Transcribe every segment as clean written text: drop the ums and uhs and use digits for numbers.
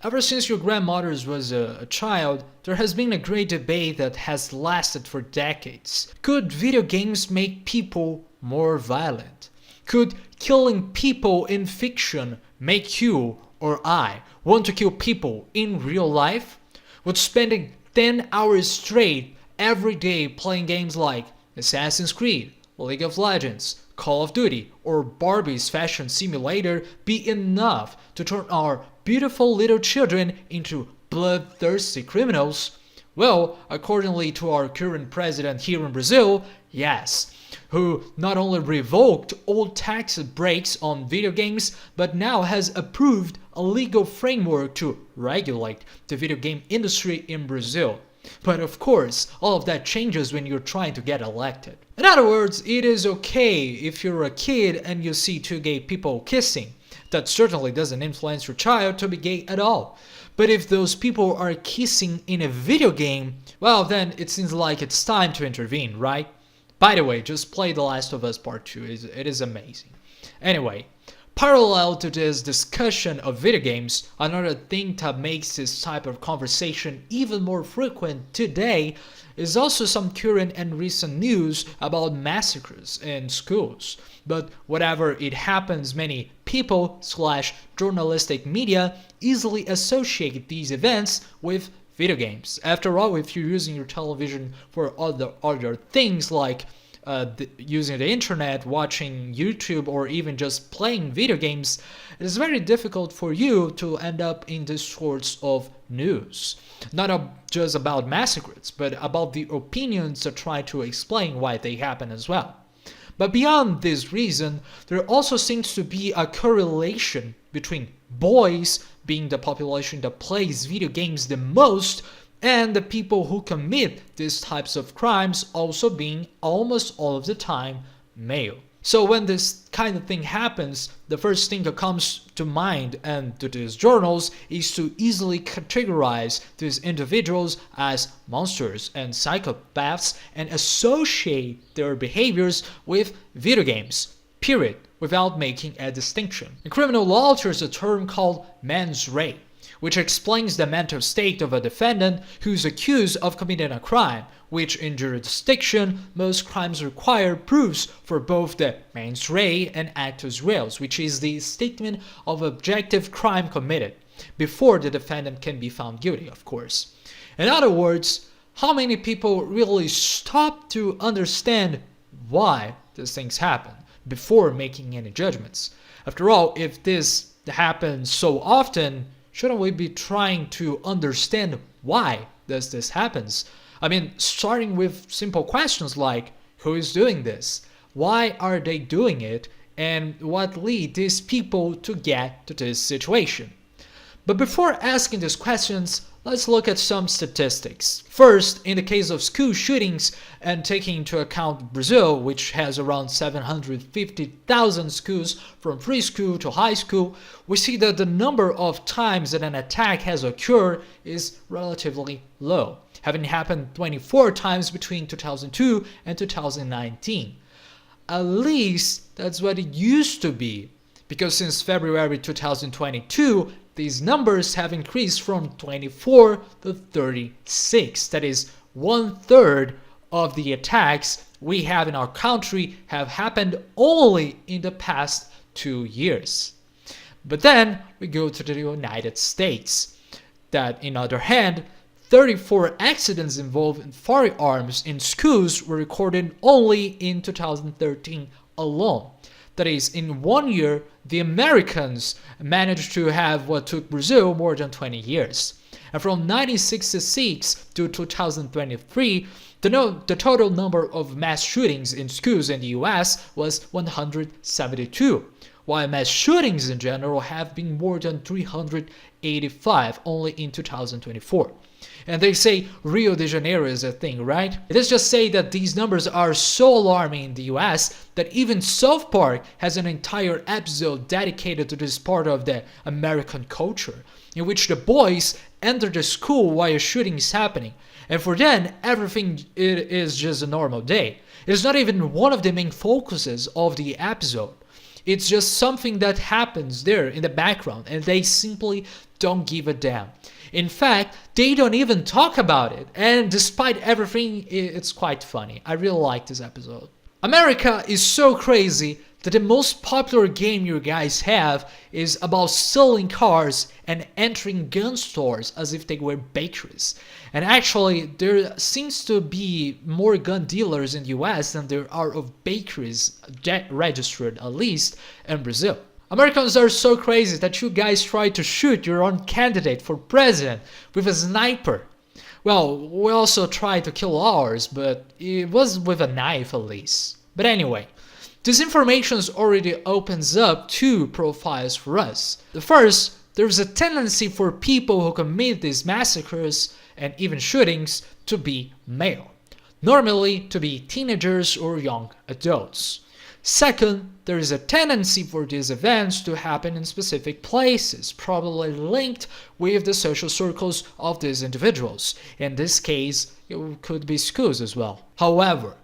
Ever since your grandmother's was a child, there has been a great debate that has lasted for decades. Could video games make people more violent? Could killing people in fiction make you or I want to kill people in real life? Would spending 10 hours straight every day playing games like Assassin's Creed, League of Legends, Call of Duty, or Barbie's fashion simulator be enough to turn our beautiful little children into bloodthirsty criminals? Well, accordingly to our current president here in Brazil, yes, who not only revoked all tax breaks on video games, but now has approved a legal framework to regulate the video game industry in Brazil. But of course, all of that changes when you're trying to get elected. In other words, it is okay if you're a kid and you see two gay people kissing. That certainly doesn't influence your child to be gay at all. But if those people are kissing in a video game, well then it seems like it's time to intervene, right? By the way, just play The Last of Us Part 2, it is amazing. Anyway, parallel to this discussion of video games, another thing that makes this type of conversation even more frequent today is also some current and recent news about massacres in schools. But whenever it happens, many people/journalistic media easily associate these events with video games. After all, if you're using your television for other things like using the internet, watching YouTube, or even just playing video games, it is very difficult for you to end up in this sorts of news. Not just about massacres, but about the opinions that try to explain why they happen as well. But beyond this reason, there also seems to be a correlation between boys being the population that plays video games the most and the people who commit these types of crimes also being almost all of the time male. So when this kind of thing happens, the first thing that comes to mind and to these journals is to easily categorize these individuals as monsters and psychopaths and associate their behaviors with video games, period, without making a distinction. In criminal law, there's a term called mens rea, which explains the mental state of a defendant who's accused of committing a crime, which in jurisdiction, most crimes require proofs for both the mens rea and actus reus, which is the statement of objective crime committed, before the defendant can be found guilty, of course. In other words, how many people really stop to understand why these things happen before making any judgments? After all, if this happens so often, shouldn't we be trying to understand why does this happens? I mean, starting with simple questions like, who is doing this? Why are they doing it? And what lead these people to get to this situation? But before asking these questions, let's look at some statistics. First, in the case of school shootings, and taking into account Brazil, which has around 750,000 schools from preschool to high school, we see that the number of times that an attack has occurred is relatively low, having happened 24 times between 2002 and 2019. At least that's what it used to be, because since February 2022, these numbers have increased from 24 to 36. That is, 1/3 of the attacks we have in our country have happened only in the past 2 years. But then we go to the United States, that, on the other hand, 34 accidents involving firearms in schools were recorded only in 2013 alone. That is, in 1 year, the Americans managed to have what took Brazil more than 20 years. And from 1966 to 2023, the total number of mass shootings in schools in the US was 172, while mass shootings in general have been more than 385 only in 2024. And they say Rio de Janeiro is a thing, right? Let's just say that these numbers are so alarming in the US that even South Park has an entire episode dedicated to this part of the American culture, in which the boys enter the school while a shooting is happening. And for them, everything is just a normal day. It is not even one of the main focuses of the episode. It's just something that happens there in the background, and they simply don't give a damn. In fact, they don't even talk about it, and despite everything, it's quite funny. I really like this episode. America is so crazy that the most popular game you guys have is about stealing cars and entering gun stores as if they were bakeries. And actually, there seems to be more gun dealers in the US than there are of bakeries registered, at least in Brazil. Americans are so crazy that you guys try to shoot your own candidate for president with a sniper. Well, we also tried to kill ours, but it was with a knife at least. But anyway, this information already opens up two profiles for us. The first, there's a tendency for people who commit these massacres and even shootings to be male, normally to be teenagers or young adults. Second, there is a tendency for these events to happen in specific places, probably linked with the social circles of these individuals. In this case, it could be schools as well. However,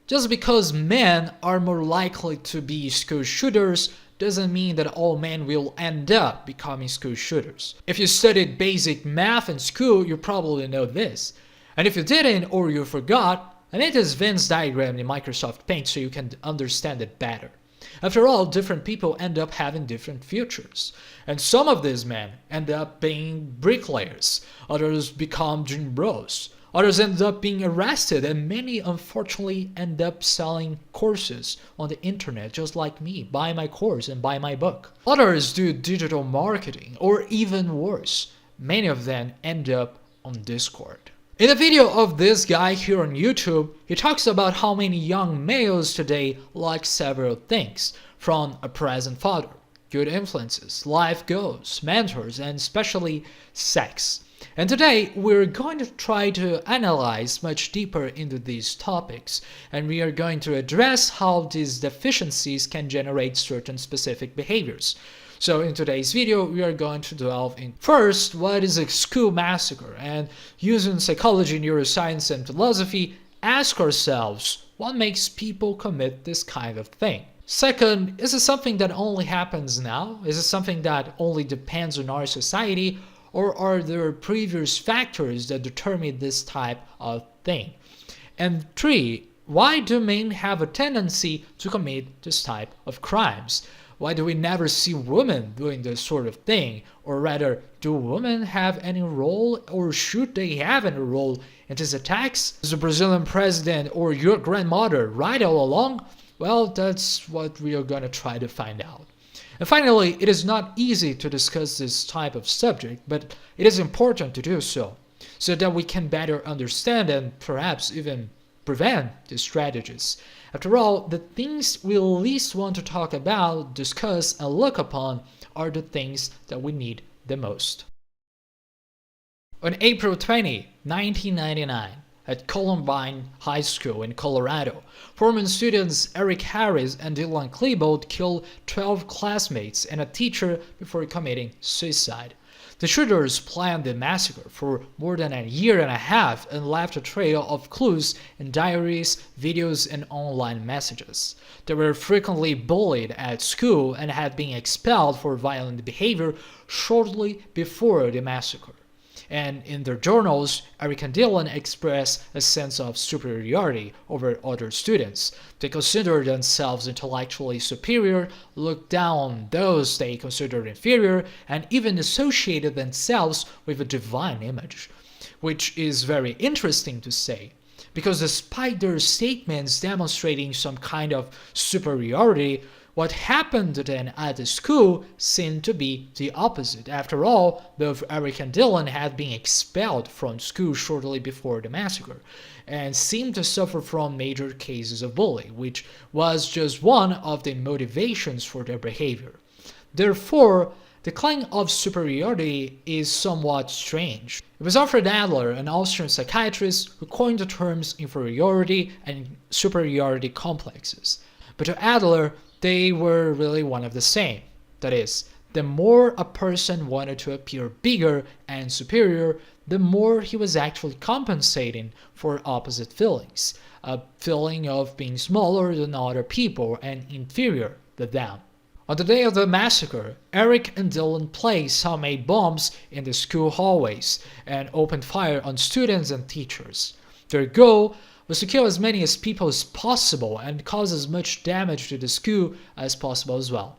just because men are more likely to be school shooters doesn't mean that all men will end up becoming school shooters. If you studied basic math in school, you probably know this. And if you didn't or you forgot, I made this Venn diagram in Microsoft Paint so you can understand it better. After all, different people end up having different futures. And some of these men end up being bricklayers, others become gym bros, others end up being arrested, and many unfortunately end up selling courses on the internet just like me. Buy my course and buy my book. Others do digital marketing, or even worse, many of them end up on Discord. In a video of this guy here on YouTube, he talks about how many young males today like several things, from a present father, good influences, life goals, mentors, and especially sex. And today we're going to try to analyze much deeper into these topics, and we are going to address how these deficiencies can generate certain specific behaviors. So in today's video, we are going to delve in first, what is a school massacre? And using psychology, neuroscience, and philosophy, ask ourselves, what makes people commit this kind of thing? Second, is it something that only happens now? Is it something that only depends on our society? Or are there previous factors that determine this type of thing? And three, why do men have a tendency to commit this type of crimes? Why do we never see women doing this sort of thing? Or rather, do women have any role, or should they have any role in these attacks? Is the Brazilian president or your grandmother right all along? Well, that's what we are going to try to find out. And finally, it is not easy to discuss this type of subject, but it is important to do so that we can better understand and perhaps even prevent these strategies. After all, the things we least want to talk about, discuss, and look upon are the things that we need the most. On April 20, 1999, at Columbine High School in Colorado, former students Eric Harris and Dylan Klebold killed 12 classmates and a teacher before committing suicide. The shooters planned the massacre for more than a year and a half and left a trail of clues in diaries, videos, and online messages. They were frequently bullied at school and had been expelled for violent behavior shortly before the massacre. And in their journals, Eric and Dylan express a sense of superiority over other students. They consider themselves intellectually superior, looked down on those they considered inferior, and even associated themselves with a divine image, which is very interesting to say. Because despite their statements demonstrating some kind of superiority, what happened to them at the school seemed to be the opposite. After all, both Eric and Dylan had been expelled from school shortly before the massacre, and seemed to suffer from major cases of bullying, which was just one of the motivations for their behavior. Therefore, the claim of superiority is somewhat strange. It was Alfred Adler, an Austrian psychiatrist, who coined the terms inferiority and superiority complexes. But to Adler, they were really one of the same. That is, the more a person wanted to appear bigger and superior, the more he was actually compensating for opposite feelings, a feeling of being smaller than other people and inferior than them. On the day of the massacre, Eric and Dylan placed homemade bombs in the school hallways and opened fire on students and teachers. Their goal was to kill as many as people as possible and cause as much damage to the school as possible as well.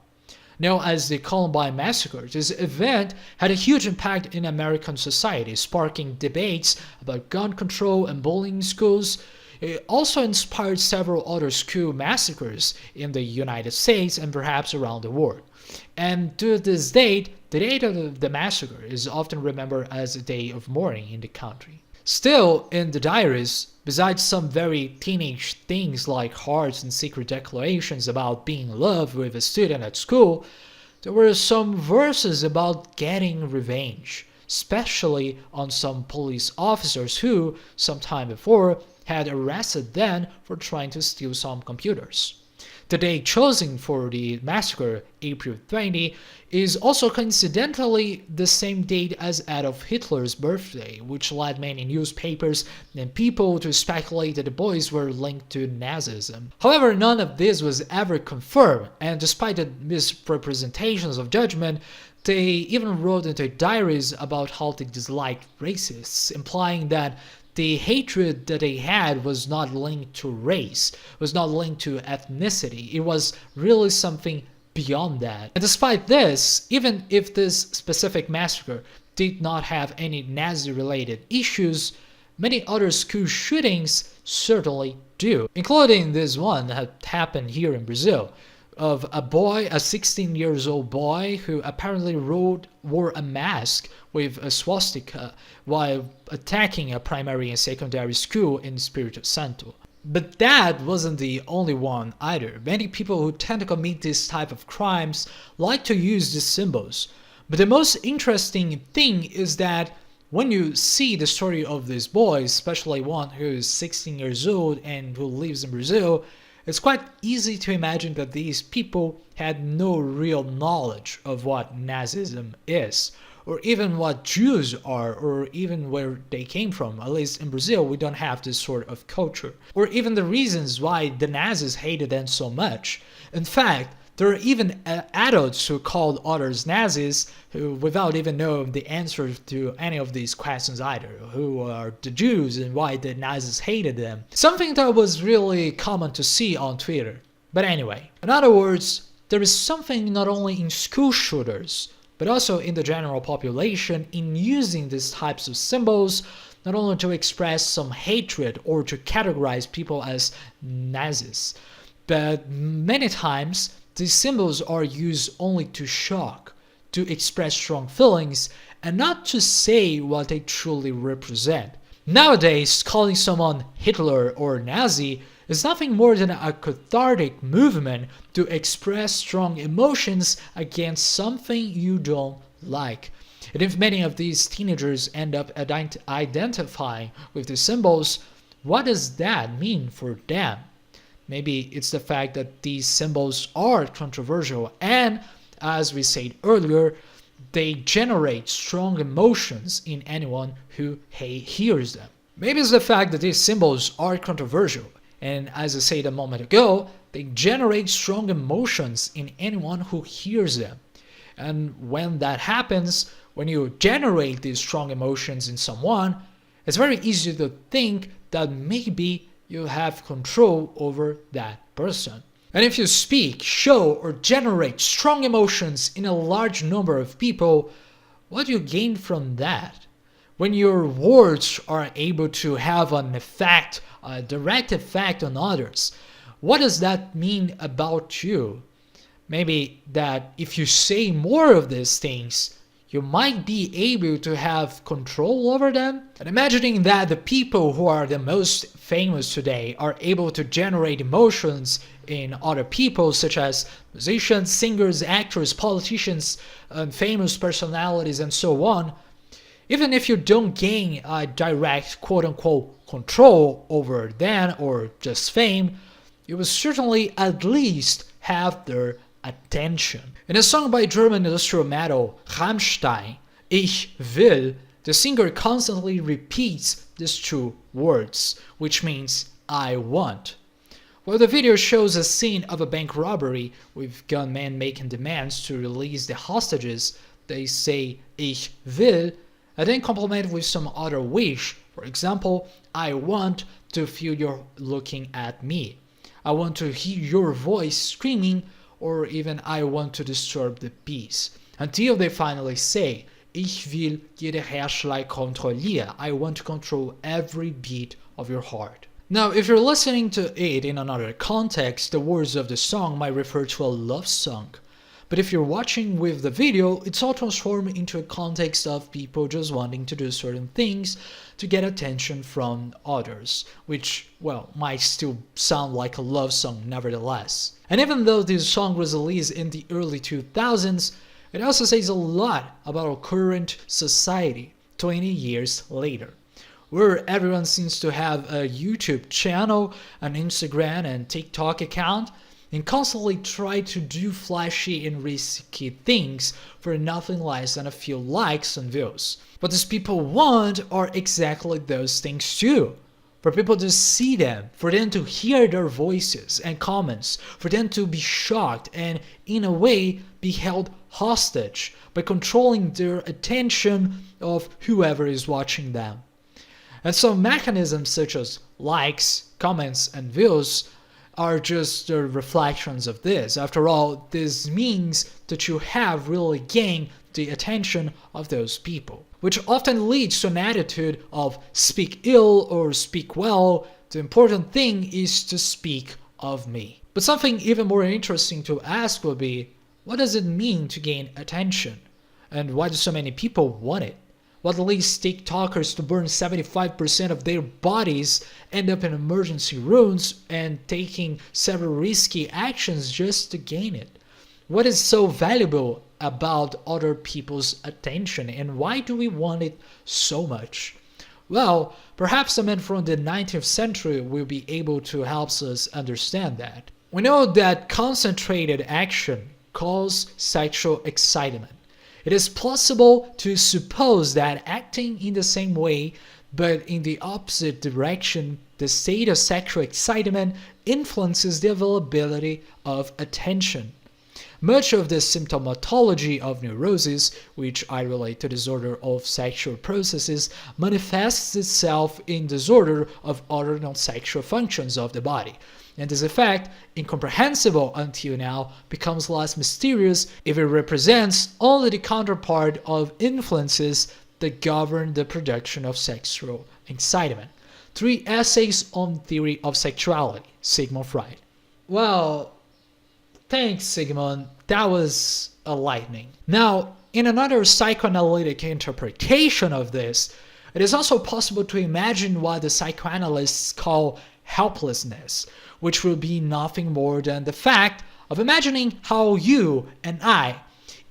Known as the Columbine Massacre, this event had a huge impact in American society, sparking debates about gun control and bullying in schools. It also inspired several other school massacres in the United States and perhaps around the world. And to this date, the date of the massacre is often remembered as a day of mourning in the country. Still, in the diaries, besides some very teenage things like hearts and secret declarations about being in love with a student at school, there were some verses about getting revenge, especially on some police officers who, some time before, had arrested them for trying to steal some computers. The day chosen for the massacre, April 20, is also coincidentally the same date as Adolf Hitler's birthday, which led many newspapers and people to speculate that the boys were linked to Nazism. However, none of this was ever confirmed, and despite the misrepresentations of judgment, they even wrote in their diaries about how they disliked racists, implying that the hatred that they had was not linked to race, was not linked to ethnicity. It was really something beyond that. And despite this, even if this specific massacre did not have any Nazi-related issues, many other school shootings certainly do, including this one that happened here in Brazil, of a boy, a 16-year-old boy, who apparently wore a mask with a swastika while attacking a primary and secondary school in Espírito Santo. But that wasn't the only one either. Many people who tend to commit this type of crimes like to use these symbols. But the most interesting thing is that when you see the story of these boys, especially one who is 16 years old and who lives in Brazil, it's quite easy to imagine that these people had no real knowledge of what Nazism is, or even what Jews are, or even where they came from. At least in Brazil, we don't have this sort of culture, or even the reasons why the Nazis hated them so much. In fact, there are even adults who called others Nazis who, without even knowing the answer to any of these questions either, who are the Jews and why the Nazis hated them. Something that was really common to see on Twitter. But anyway, in other words, there is something not only in school shooters, but also in the general population in using these types of symbols, not only to express some hatred or to categorize people as Nazis, but many times these symbols are used only to shock, to express strong feelings, and not to say what they truly represent. Nowadays, calling someone Hitler or Nazi is nothing more than a cathartic movement to express strong emotions against something you don't like. And if many of these teenagers end up identifying with the symbols, what does that mean for them? Maybe it's the fact that these symbols are controversial and, as we said earlier, they generate strong emotions in anyone who hears them. Maybe it's the fact that these symbols are controversial, and as I said a moment ago, they generate strong emotions in anyone who hears them. And when that happens, when you generate these strong emotions in someone, it's very easy to think that maybe you have control over that person. And if you speak, show, or generate strong emotions in a large number of people, what do you gain from that? When your words are able to have an effect, a direct effect on others, what does that mean about you? Maybe that if you say more of these things, you might be able to have control over them. And imagining that the people who are the most famous today are able to generate emotions in other people, such as musicians, singers, actors, politicians, and famous personalities, and so on, even if you don't gain a direct quote-unquote control over them or just fame, you will certainly at least have their attention. In a song by German industrial metal Rammstein, Ich will, the singer constantly repeats these two words, which means I want. Well, the video shows a scene of a bank robbery with gunmen making demands to release the hostages. They say, "Ich will," and then complement with some other wish. For example, "I want to feel you looking at me." "I want to hear your voice screaming," or even "I want to disturb the peace." Until they finally say, "Ich will jede Herzschlag kontrollieren." I want to control every beat of your heart. Now, if you're listening to it in another context, the words of the song might refer to a love song. But if you're watching with the video, it's all transformed into a context of people just wanting to do certain things to get attention from others, which, well, might still sound like a love song nevertheless. And even though this song was released in the early 2000s, it also says a lot about our current society 20 years later, where everyone seems to have a YouTube channel, an Instagram and TikTok account, and constantly try to do flashy and risky things for nothing less than a few likes and views. What these people want are exactly those things too. For people to see them, for them to hear their voices and comments, for them to be shocked and, in a way, be held hostage by controlling their attention of whoever is watching them. And so mechanisms such as likes, comments, and views are just the reflections of this. After all, this means that you have really gained the attention of those people, which often leads to an attitude of speak ill or speak well. The important thing is to speak of me. But something even more interesting to ask would be, what does it mean to gain attention? And why do so many people want it? What leads TikTokers to burn 75% of their bodies, end up in emergency rooms, and taking several risky actions just to gain it? What is so valuable about other people's attention, and why do we want it so much? Well, perhaps a man from the 19th century will be able to help us understand that. We know that concentrated action causes sexual excitement. It is plausible to suppose that acting in the same way, but in the opposite direction, the state of sexual excitement influences the availability of attention. Much of the symptomatology of neurosis, which I relate to disorder of sexual processes, manifests itself in disorder of other non-sexual functions of the body. And this effect, incomprehensible until now, becomes less mysterious if it represents only the counterpart of influences that govern the production of sexual excitement. 3 Essays on Theory of Sexuality, Sigmund Freud. Well, thanks, Sigmund. That was enlightening. Now, in another psychoanalytic interpretation of this, it is also possible to imagine what the psychoanalysts call helplessness, which will be nothing more than the fact of imagining how you and I,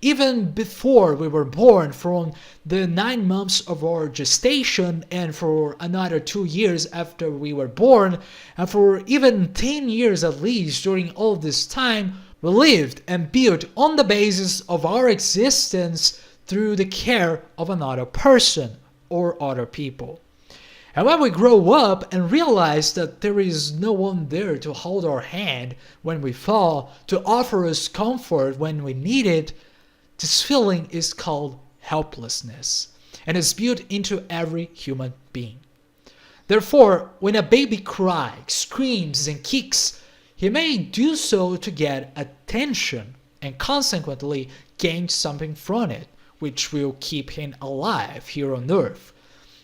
even before we were born, from the 9 months of our gestation and for another 2 years after we were born, and for even 10 years at least during all this time, we lived and built on the basis of our existence through the care of another person or other people. And when we grow up and realize that there is no one there to hold our hand when we fall, to offer us comfort when we need it, this feeling is called helplessness, and is built into every human being. Therefore, when a baby cries, screams, and kicks, he may do so to get attention and consequently gain something from it, which will keep him alive here on earth.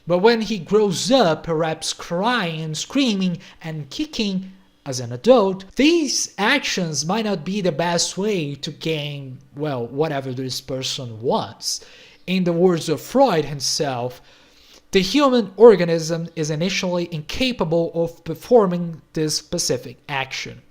But when he grows up, perhaps crying, screaming, and kicking as an adult, these actions might not be the best way to gain, well, whatever this person wants. In the words of Freud himself, the human organism is initially incapable of performing this specific action.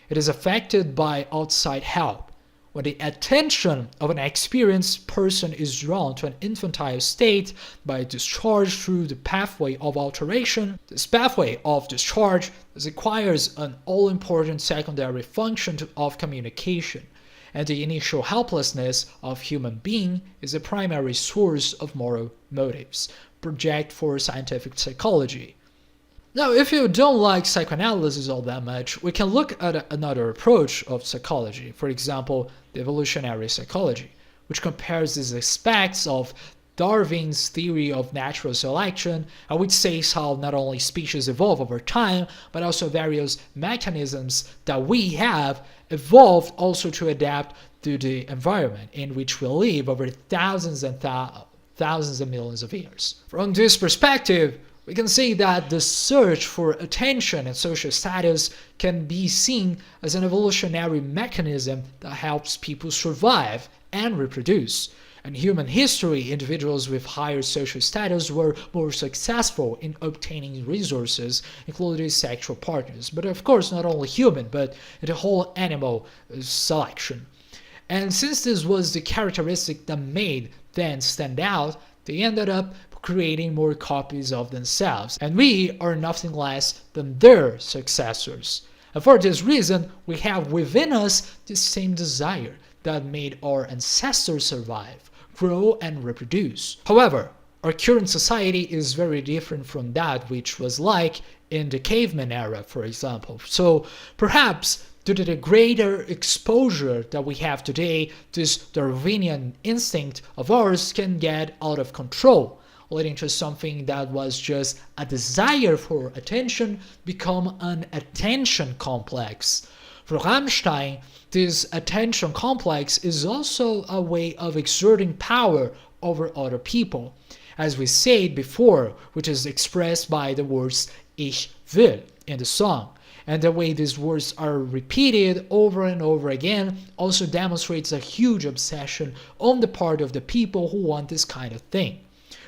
It is affected by outside help. When the attention of an experienced person is drawn to an infantile state by discharge through the pathway of alteration, this pathway of discharge requires an all-important secondary function of communication, and the initial helplessness of human being is a primary source of moral motives. Project for Scientific Psychology. Now, if you don't like psychoanalysis all that much, we can look at another approach of psychology, for example, the evolutionary psychology, which compares these aspects of Darwin's theory of natural selection, and which says how not only species evolve over time, but also various mechanisms that we have evolved also to adapt to the environment in which we live over thousands and thousands of millions of years. From this perspective, we can see that the search for attention and social status can be seen as an evolutionary mechanism that helps people survive and reproduce. In human history, individuals with higher social status were more successful in obtaining resources, including sexual partners. But of course, not only human, but in the whole animal selection. And since this was the characteristic that made them stand out, they ended up creating more copies of themselves, and we are nothing less than their successors. And for this reason, we have within us the same desire that made our ancestors survive, grow, and reproduce. However, our current society is very different from that which was like in the caveman era, for example. So perhaps due to the greater exposure that we have today, this Darwinian instinct of ours can get out of control, leading to something that was just a desire for attention become an attention complex. For Rammstein, this attention complex is also a way of exerting power over other people, as we said before, which is expressed by the words Ich will in the song. And the way these words are repeated over and over again also demonstrates a huge obsession on the part of the people who want this kind of thing,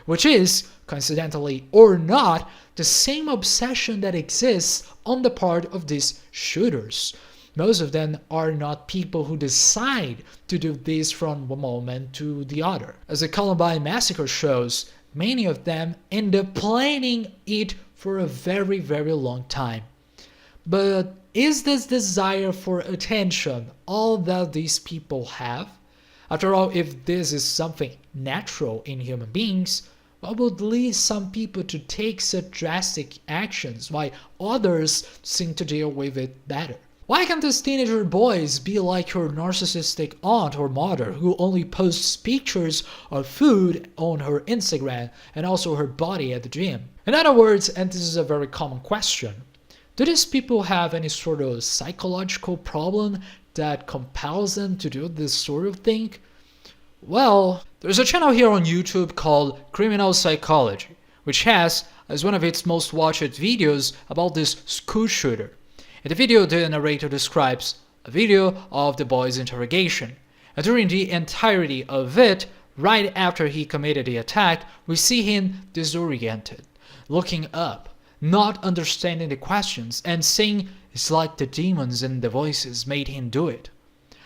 which is, coincidentally or not, the same obsession that exists on the part of these shooters. Most of them are not people who decide to do this from one moment to the other. As the Columbine massacre shows, many of them end up planning it for a very, very long time. But is this desire for attention all that these people have? After all, if this is something natural in human beings, what would lead some people to take such drastic actions while others seem to deal with it better? Why can't these teenager boys be like your narcissistic aunt or mother who only posts pictures of food on her Instagram and also her body at the gym? In other words, and this is a very common question, do these people have any sort of psychological problem that compels them to do this sort of thing? Well, there's a channel here on YouTube called Criminal Psychology, which has as one of its most watched videos about this school shooter. In the video, the narrator describes a video of the boy's interrogation, and during the entirety of it, right after he committed the attack, we see him disoriented, looking up, not understanding the questions, and saying it's like the demons and the voices made him do it.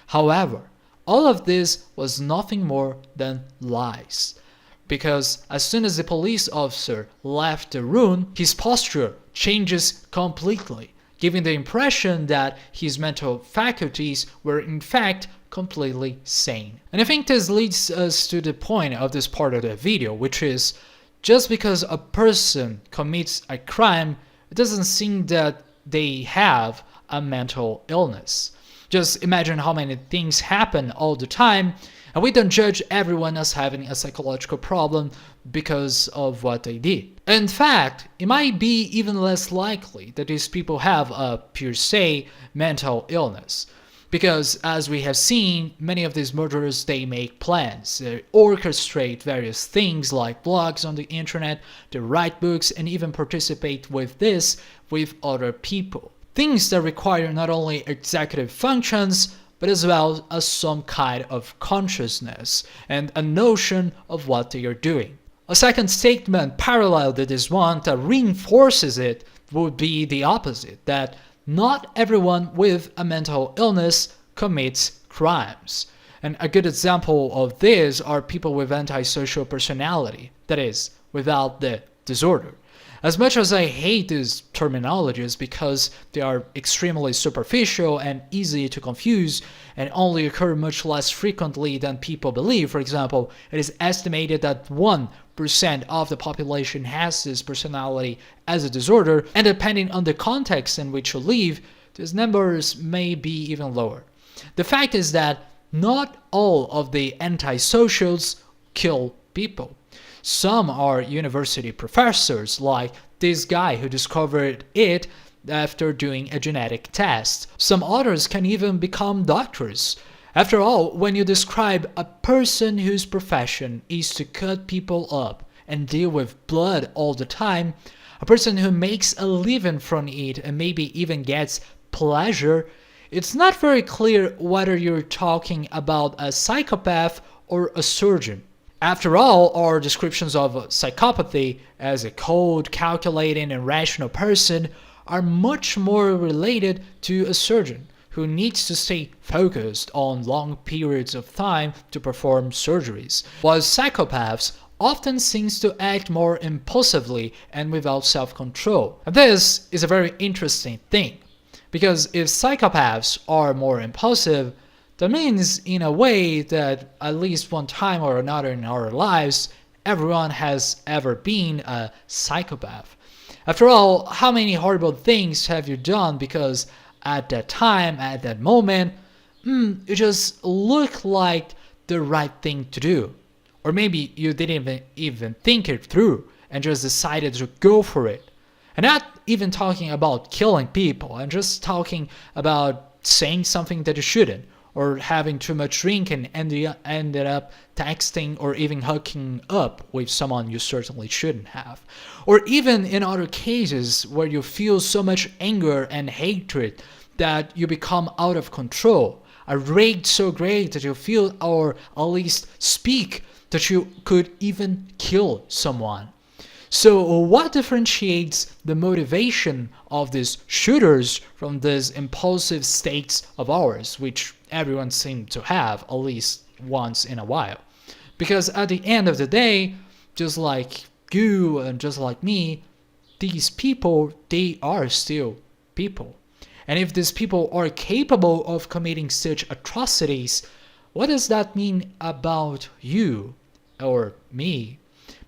However, all of this was nothing more than lies, because as soon as the police officer left the room, his posture changes completely, giving the impression that his mental faculties were in fact completely sane. And I think this leads us to the point of this part of the video, which is just because a person commits a crime, it doesn't seem that they have a mental illness. Just imagine how many things happen all the time, and we don't judge everyone as having a psychological problem because of what they did. In fact, it might be even less likely that these people have a per se mental illness. Because as we have seen, many of these murderers, they make plans, they orchestrate various things like blogs on the internet, they write books, and even participate with this with other people. Things that require not only executive functions, but as well as some kind of consciousness and a notion of what they are doing. A second statement parallel to this one that reinforces it would be the opposite, that not everyone with a mental illness commits crimes. And a good example of this are people with antisocial personality, that is, without the disorder. As much as I hate these terminologies because they are extremely superficial and easy to confuse and only occur much less frequently than people believe, for example, it is estimated that 1 5% of the population has this personality as a disorder, and depending on the context in which you live, these numbers may be even lower. The fact is that not all of the antisocials kill people. Some are university professors, like this guy who discovered it after doing a genetic test. Some others can even become doctors. After all, when you describe a person whose profession is to cut people up and deal with blood all the time, a person who makes a living from it and maybe even gets pleasure, it's not very clear whether you're talking about a psychopath or a surgeon. After all, our descriptions of psychopathy as a cold, calculating, and rational person are much more related to a surgeon who needs to stay focused on long periods of time to perform surgeries, while psychopaths often seems to act more impulsively and without self-control. And this is a very interesting thing, because if psychopaths are more impulsive, that means in a way that at least one time or another in our lives, everyone has ever been a psychopath. After all, how many horrible things have you done because at that time, at that moment, it just looked like the right thing to do. Or maybe you didn't even think it through and just decided to go for it. And not even talking about killing people, I'm just talking about saying something that you shouldn't, or having too much drink and ended up texting or even hooking up with someone you certainly shouldn't have. Or even in other cases where you feel so much anger and hatred that you become out of control, a rage so great that you feel or at least speak that you could even kill someone. So what differentiates the motivation of these shooters from these impulsive states of ours, which everyone seems to have at least once in a while? Because at the end of the day, just like you and just like me, these people, they are still people. And if these people are capable of committing such atrocities, what does that mean about you or me?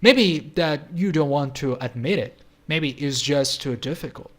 Maybe that you don't want to admit it. Maybe it's just too difficult.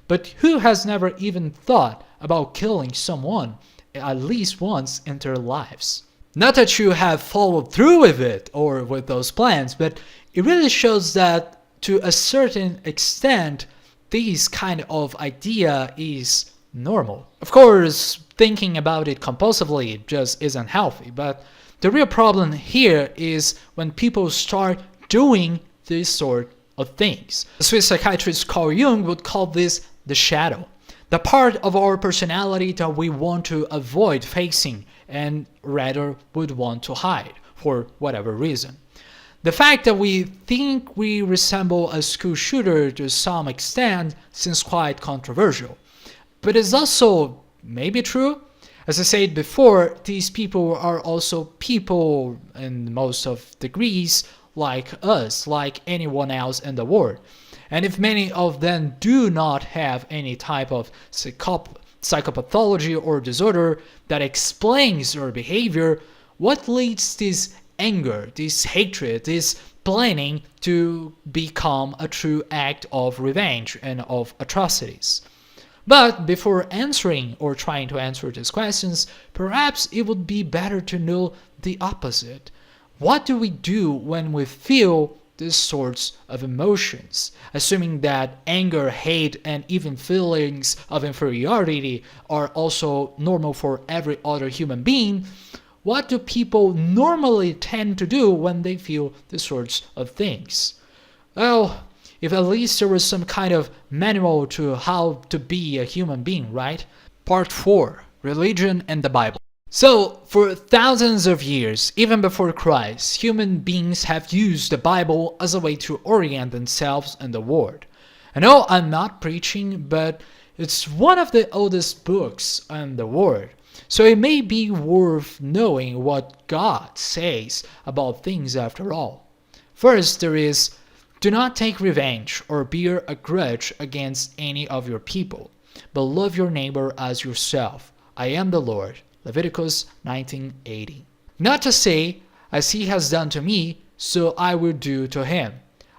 But who has never even thought about killing someone at least once in their lives? Not that you have followed through with it or with those plans, but it really shows that to a certain extent, this kind of idea is normal. Of course, thinking about it compulsively just isn't healthy, but the real problem here is when people start doing this sort of things. The Swiss psychiatrist Carl Jung would call this the shadow, the part of our personality that we want to avoid facing and rather would want to hide for whatever reason. The fact that we think we resemble a school shooter to some extent seems quite controversial, but it's also maybe true. As I said before, these people are also people in most of degrees like us, like anyone else in the world. And if many of them do not have any type of psychopathology or disorder that explains their behavior, what leads this anger, this hatred, this planning to become a true act of revenge and of atrocities? But before answering or trying to answer these questions, perhaps it would be better to know the opposite. What do we do when we feel these sorts of emotions? Assuming that anger, hate, and even feelings of inferiority are also normal for every other human being, what do people normally tend to do when they feel these sorts of things? Well, if at least there was some kind of manual to how to be a human being, right? Part 4. Religion and the Bible. So, for thousands of years, even before Christ, human beings have used the Bible as a way to orient themselves in the world. I know I'm not preaching, but it's one of the oldest books in the world. So it may be worth knowing what God says about things after all. First, there is, do not take revenge or bear a grudge against any of your people, but love your neighbor as yourself. I am the Lord. Leviticus 19:80. Not to say, as he has done to me, so I will do to him.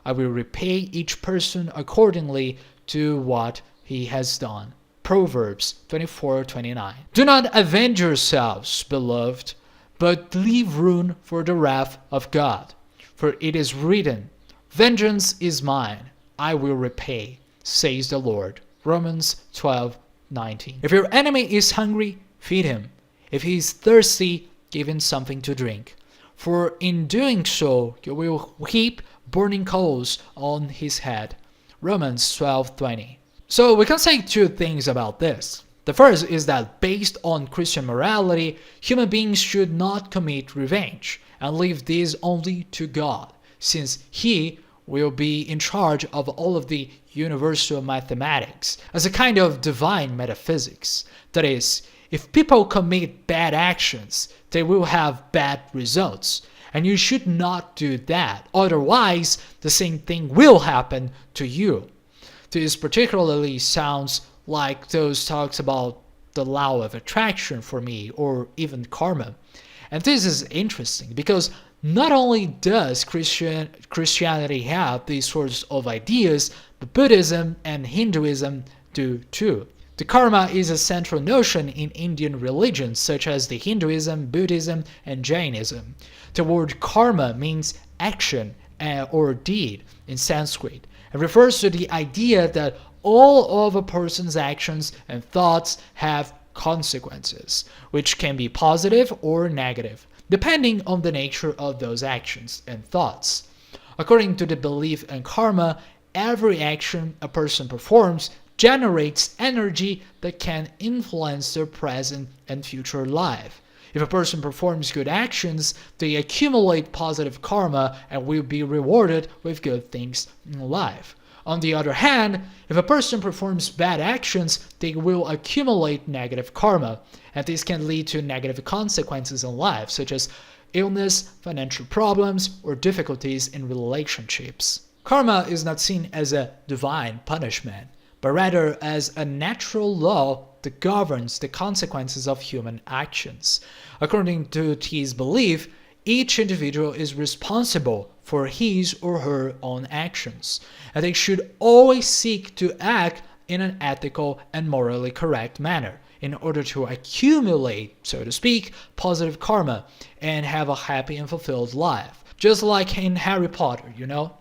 I will repay each person accordingly to what he has done. Proverbs 24:29. Do not avenge yourselves, beloved, but leave room for the wrath of God. For it is written, vengeance is mine, I will repay, says the Lord. Romans 12:19. If your enemy is hungry, feed him. If he is thirsty, give him something to drink. For in doing so, you will heap burning coals on his head. Romans 12:20. So we can say two things about this. The first is that based on Christian morality, human beings should not commit revenge and leave this only to God, since He will be in charge of all of the universal mathematics as a kind of divine metaphysics. That is, if people commit bad actions, they will have bad results. And you should not do that. Otherwise, the same thing will happen to you. This particularly sounds like those talks about the law of attraction for me, or even karma. And this is interesting because not only does Christianity have these sorts of ideas, but Buddhism and Hinduism do too. The karma is a central notion in Indian religions such as the Hinduism, Buddhism, and Jainism. The word karma means action or deed in Sanskrit and refers to the idea that all of a person's actions and thoughts have consequences, which can be positive or negative, depending on the nature of those actions and thoughts. According to the belief in karma, every action a person performs generates energy that can influence their present and future life. If a person performs good actions, they accumulate positive karma and will be rewarded with good things in life. On the other hand, if a person performs bad actions, they will accumulate negative karma, and this can lead to negative consequences in life, such as illness, financial problems, or difficulties in relationships. Karma is not seen as a divine punishment, but rather as a natural law that governs the consequences of human actions. According to T's belief, each individual is responsible for his or her own actions, and they should always seek to act in an ethical and morally correct manner in order to accumulate, so to speak, positive karma and have a happy and fulfilled life. Just like in Harry Potter, you know?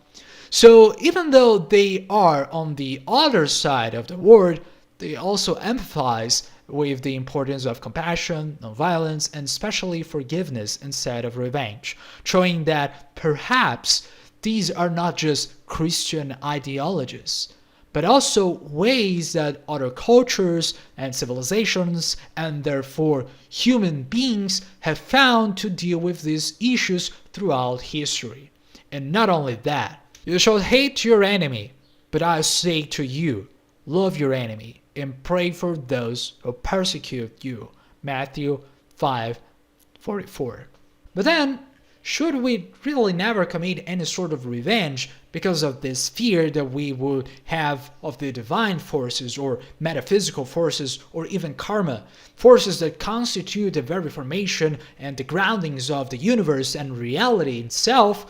So even though they are on the other side of the word, they also empathize with the importance of compassion, nonviolence, and especially forgiveness instead of revenge, showing that perhaps these are not just Christian ideologies, but also ways that other cultures and civilizations, and therefore human beings, have found to deal with these issues throughout history. And not only that, you shall hate your enemy, but I say to you, love your enemy and pray for those who persecute you. Matthew 5:44. But then, should we really never commit any sort of revenge because of this fear that we would have of the divine forces or metaphysical forces or even karma, forces that constitute the very formation and the groundings of the universe and reality itself?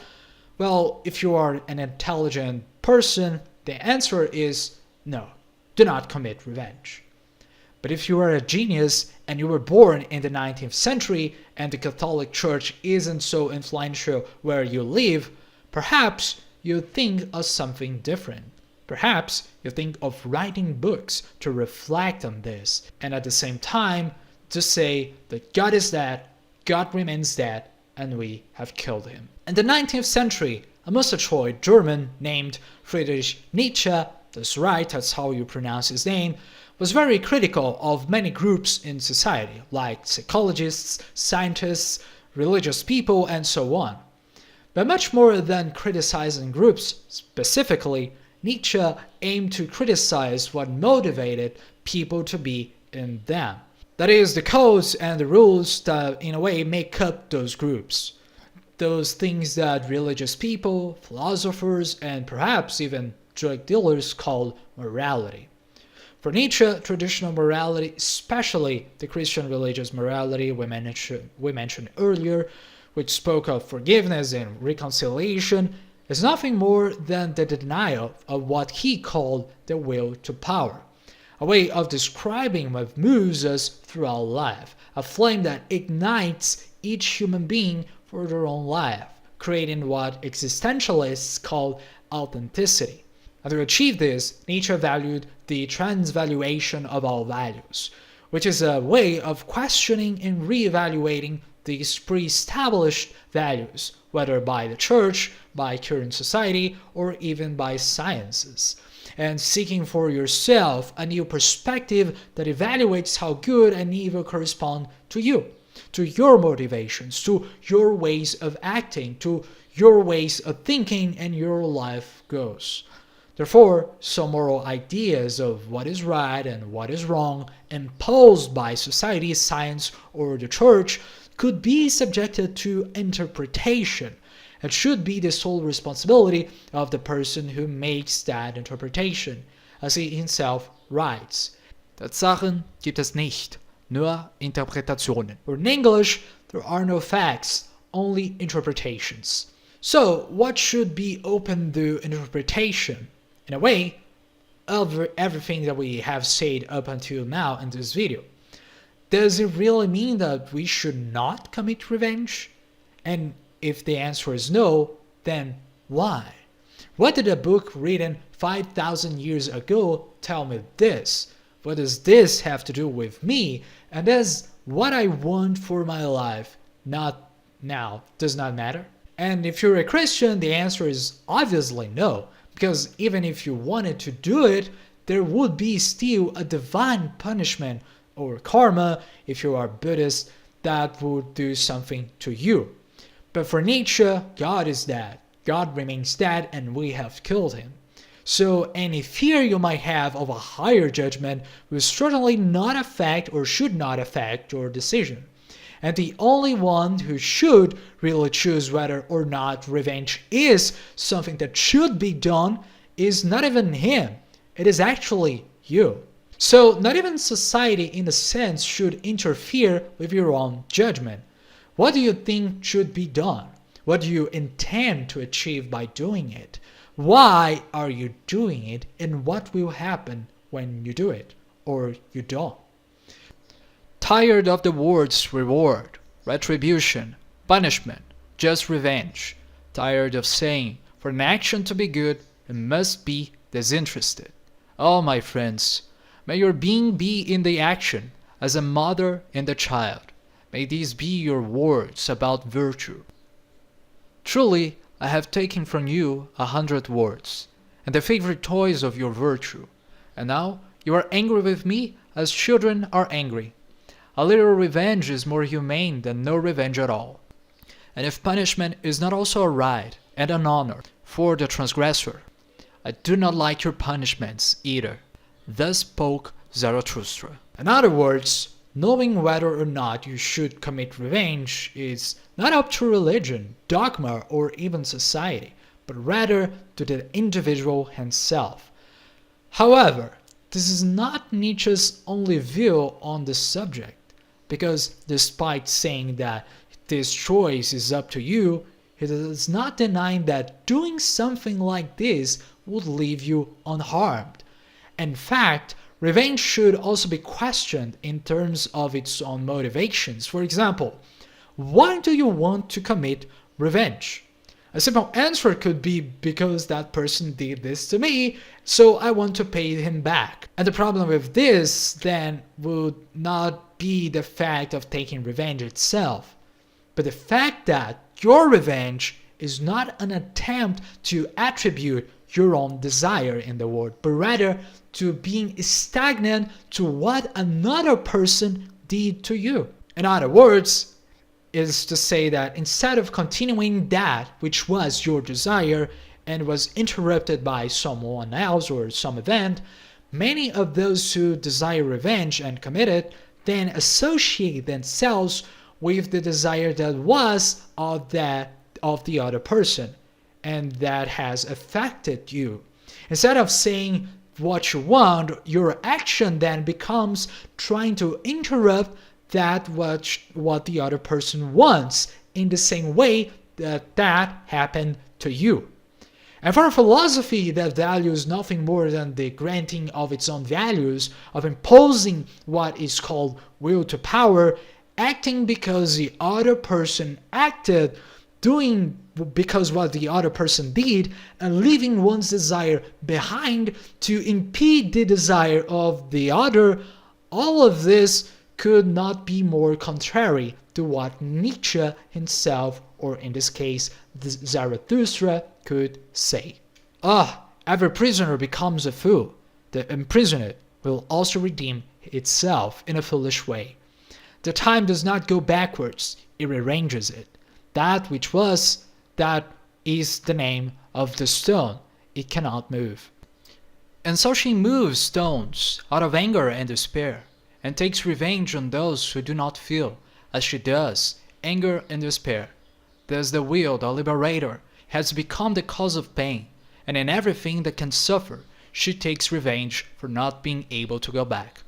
Well, if you are an intelligent person, the answer is no. Do not commit revenge. But if you are a genius and you were born in the 19th century and the Catholic Church isn't so influential where you live, perhaps you think of something different. Perhaps you think of writing books to reflect on this, and at the same time to say that God is dead, God remains dead, and we have killed him. In the 19th century, a Musterchoid German named Friedrich Nietzsche, that's right, that's how you pronounce his name, was very critical of many groups in society, like psychologists, scientists, religious people, and so on. But much more than criticizing groups specifically, Nietzsche aimed to criticize what motivated people to be in them. That is, the codes and the rules that, in a way, make up those groups. Those things that religious people, philosophers, and perhaps even drug dealers call morality. For Nietzsche, traditional morality, especially the Christian religious morality we mentioned earlier, which spoke of forgiveness and reconciliation, is nothing more than the denial of what he called the will to power, a way of describing what moves us throughout life, a flame that ignites each human being for their own life, creating what existentialists call authenticity. And to achieve this, Nietzsche valued the transvaluation of all values, which is a way of questioning and reevaluating these pre-established values, whether by the church, by current society, or even by sciences, and seeking for yourself a new perspective that evaluates how good and evil correspond to you, to your motivations, to your ways of acting, to your ways of thinking and your life goals. Therefore, some moral ideas of what is right and what is wrong imposed by society, science, or the church could be subjected to interpretation. It should be the sole responsibility of the person who makes that interpretation, as he himself writes. Tatsachen gibt es nicht, nur Interpretationen. Or in English, there are no facts, only interpretations. So, what should be open to interpretation? In a way, everything that we have said up until now in this video. Does it really mean that we should not commit revenge? And if the answer is no, then why? What did a book written 5,000 years ago tell me this? What does this have to do with me? And does what I want for my life not now does not matter? And if you're a Christian, the answer is obviously no. Because even if you wanted to do it, there would be still a divine punishment or karma, if you are Buddhist, that would do something to you. But for Nietzsche, God is dead. God remains dead and we have killed him. So any fear you might have of a higher judgment will certainly not affect or should not affect your decision. And the only one who should really choose whether or not revenge is something that should be done is not even him. It is actually you. So not even society in a sense should interfere with your own judgment. What do you think should be done? What do you intend to achieve by doing it? Why are you doing it? And what will happen when you do it or you don't? Tired of the words reward, retribution, punishment, just revenge. Tired of saying, for an action to be good, it must be disinterested. Oh, my friends, may your being be in the action, as a mother in the child. May these be your words about virtue. Truly, I have taken from you 100 words, and the favorite toys of your virtue. And now you are angry with me as children are angry. A little revenge is more humane than no revenge at all. And if punishment is not also a right and an honor for the transgressor, I do not like your punishments either. Thus spoke Zarathustra. In other words, knowing whether or not you should commit revenge is not up to religion, dogma, or even society, but rather to the individual himself. However, this is not Nietzsche's only view on this subject, because despite saying that this choice is up to you, he does not deny that doing something like this would leave you unharmed. In fact, revenge should also be questioned in terms of its own motivations. For example, why do you want to commit revenge? A simple answer could be because that person did this to me, so I want to pay him back. And the problem with this then would not be the fact of taking revenge itself, but the fact that your revenge is not an attempt to attribute your own desire in the world, but rather to being stagnant to what another person did to you. In other words, is to say that instead of continuing that which was your desire and was interrupted by someone else or some event, many of those who desire revenge and commit it then associate themselves with the desire that was of the other person and that has affected you. Instead of saying what you want, your action then becomes trying to interrupt that what the other person wants, in the same way that happened to you. And for a philosophy that values nothing more than the granting of its own values, of imposing what is called will to power, acting because the other person acted, doing because what the other person did, and leaving one's desire behind to impede the desire of the other, all of this could not be more contrary to what Nietzsche himself, or in this case Zarathustra, could say. Every prisoner becomes a fool. The imprisoned will also redeem itself in a foolish way. The time does not go backwards, it rearranges it. That which was, that is the name of the stone. It cannot move. And so she moves stones out of anger and despair, and takes revenge on those who do not feel, as she does, anger and despair. Thus the will, the liberator, has become the cause of pain, and in everything that can suffer, she takes revenge for not being able to go back.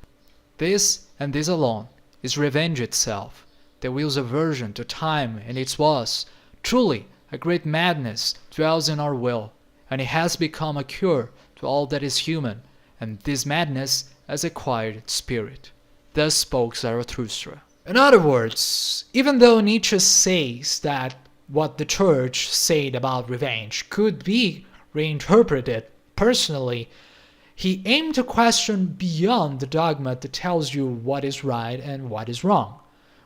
This, and this alone, is revenge itself, the will's aversion to time and its was. Truly, a great madness dwells in our will, and it has become a cure to all that is human, and this madness has acquired its spirit. Thus spoke Zarathustra. In other words, even though Nietzsche says that what the church said about revenge could be reinterpreted personally, he aimed to question beyond the dogma that tells you what is right and what is wrong,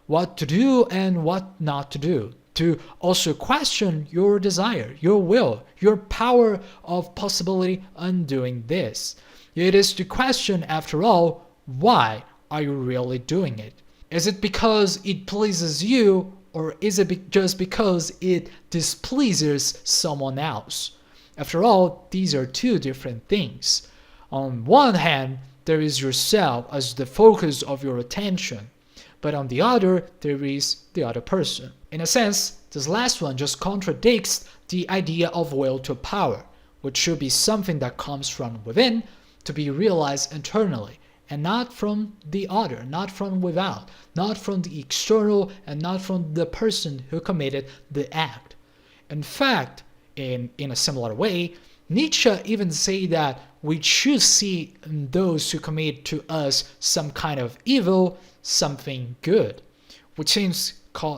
what to do and what not to do, to also question your desire, your will, your power of possibility on doing this. It is to question, after all, why are you really doing it? Is it because it pleases you, or is it just because it displeases someone else? After all, these are two different things. On one hand, there is yourself as the focus of your attention, but on the other, there is the other person. In a sense, this last one just contradicts the idea of will to power, which should be something that comes from within to be realized internally, and not from the other, not from without, not from the external, and not from the person who committed the act. In fact, in a similar way, Nietzsche even say that we should see in those who commit to us some kind of evil something good, which seems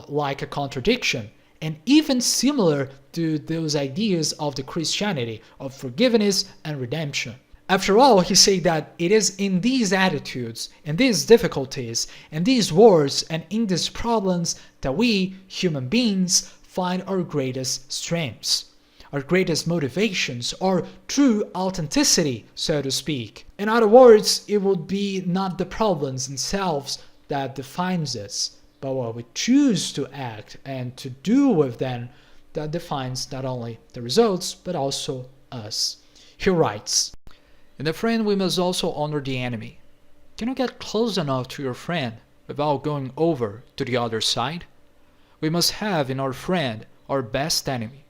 like a contradiction, and even similar to those ideas of the Christianity of forgiveness and redemption. After all, he said that it is in these attitudes, in these difficulties, in these wars, and in these problems that we, human beings, find our greatest strengths, our greatest motivations, our true authenticity, so to speak. In other words, it would be not the problems themselves that defines us, but what we choose to act and to do with them that defines not only the results, but also us. He writes, "In the friend we must also honor the enemy. Can you get close enough to your friend without going over to the other side? We must have in our friend our best enemy.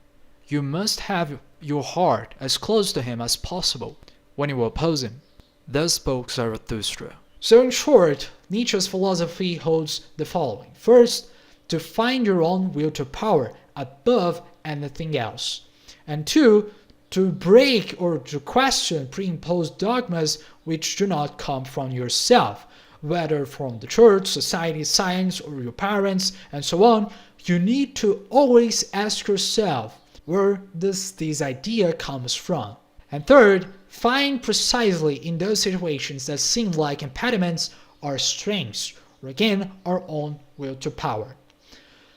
You must have your heart as close to him as possible when you oppose him." Thus spoke Zarathustra. So in short, Nietzsche's philosophy holds the following. First, to find your own will to power above anything else. And two, to break or to question pre-imposed dogmas which do not come from yourself, whether from the church, society, science, or your parents, and so on. You need to always ask yourself, where does this idea comes from? And third, find precisely in those situations that seem like impediments our strengths, or again, our own will to power.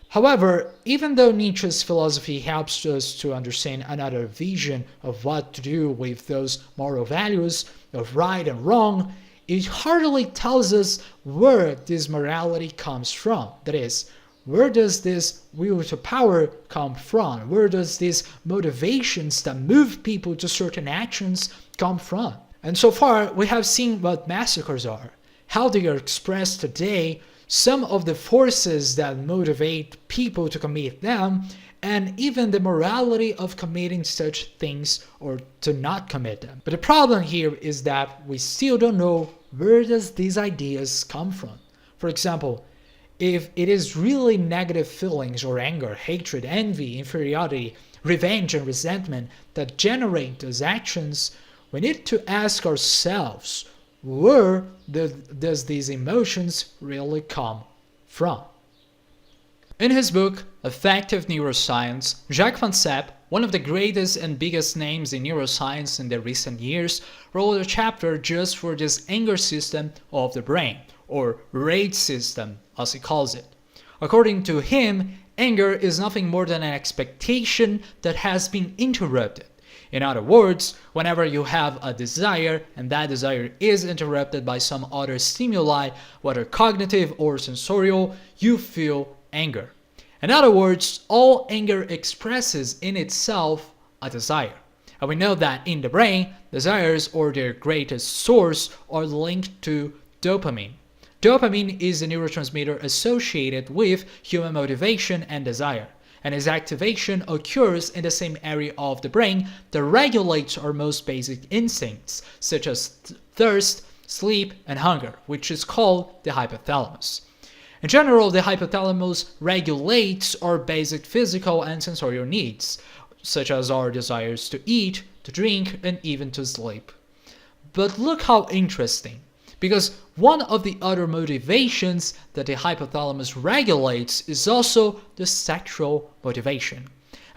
However, even though Nietzsche's philosophy helps us to understand another vision of what to do with those moral values of right and wrong, it hardly tells us where this morality comes from. That is, where does this will to power come from? Where does these motivations that move people to certain actions come from? And so far, we have seen what massacres are, how they are expressed today, some of the forces that motivate people to commit them, and even the morality of committing such things or to not commit them. But the problem here is that we still don't know where does these ideas come from. For example, if it is really negative feelings or anger, hatred, envy, inferiority, revenge, and resentment that generate those actions, we need to ask ourselves, where does these emotions really come from? In his book, Effective Neuroscience, Jacques Van Sepp, one of the greatest and biggest names in neuroscience in the recent years, wrote a chapter just for this anger system of the brain, or rage system, as he calls it. According to him, anger is nothing more than an expectation that has been interrupted. In other words, whenever you have a desire and that desire is interrupted by some other stimuli, whether cognitive or sensorial, you feel anger. In other words, all anger expresses in itself a desire. And we know that in the brain, desires or their greatest source are linked to dopamine. Dopamine is a neurotransmitter associated with human motivation and desire, and its activation occurs in the same area of the brain that regulates our most basic instincts, such as thirst, sleep, and hunger, which is called the hypothalamus. In general, the hypothalamus regulates our basic physical and sensorial needs, such as our desires to eat, to drink, and even to sleep. But look how interesting, because one of the other motivations that the hypothalamus regulates is also the sexual motivation.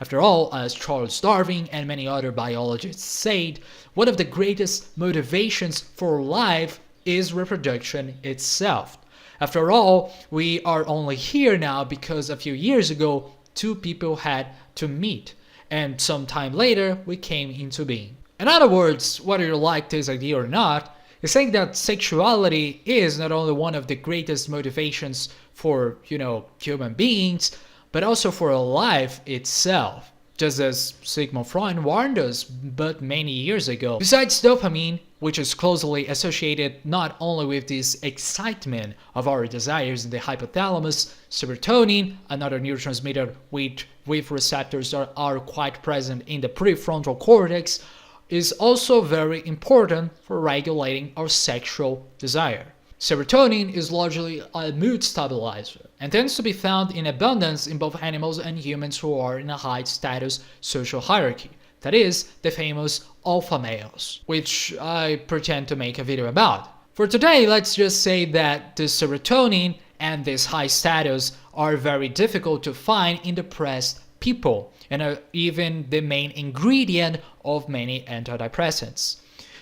After all, as Charles Darwin and many other biologists said, one of the greatest motivations for life is reproduction itself. After all, we are only here now because a few years ago, two people had to meet, and some time later, we came into being. In other words, whether you like this idea or not, it's saying that sexuality is not only one of the greatest motivations for, human beings, but also for life itself, just as Sigmund Freud warned us but many years ago. Besides dopamine, which is closely associated not only with this excitement of our desires in the hypothalamus, serotonin, another neurotransmitter with receptors that are quite present in the prefrontal cortex, is also very important for regulating our sexual desire. Serotonin is largely a mood stabilizer and tends to be found in abundance in both animals and humans who are in a high status social hierarchy. That is, the famous alpha males, which I pretend to make a video about. For today, let's just say that this serotonin and this high status are very difficult to find in depressed people and are even the main ingredient of many antidepressants.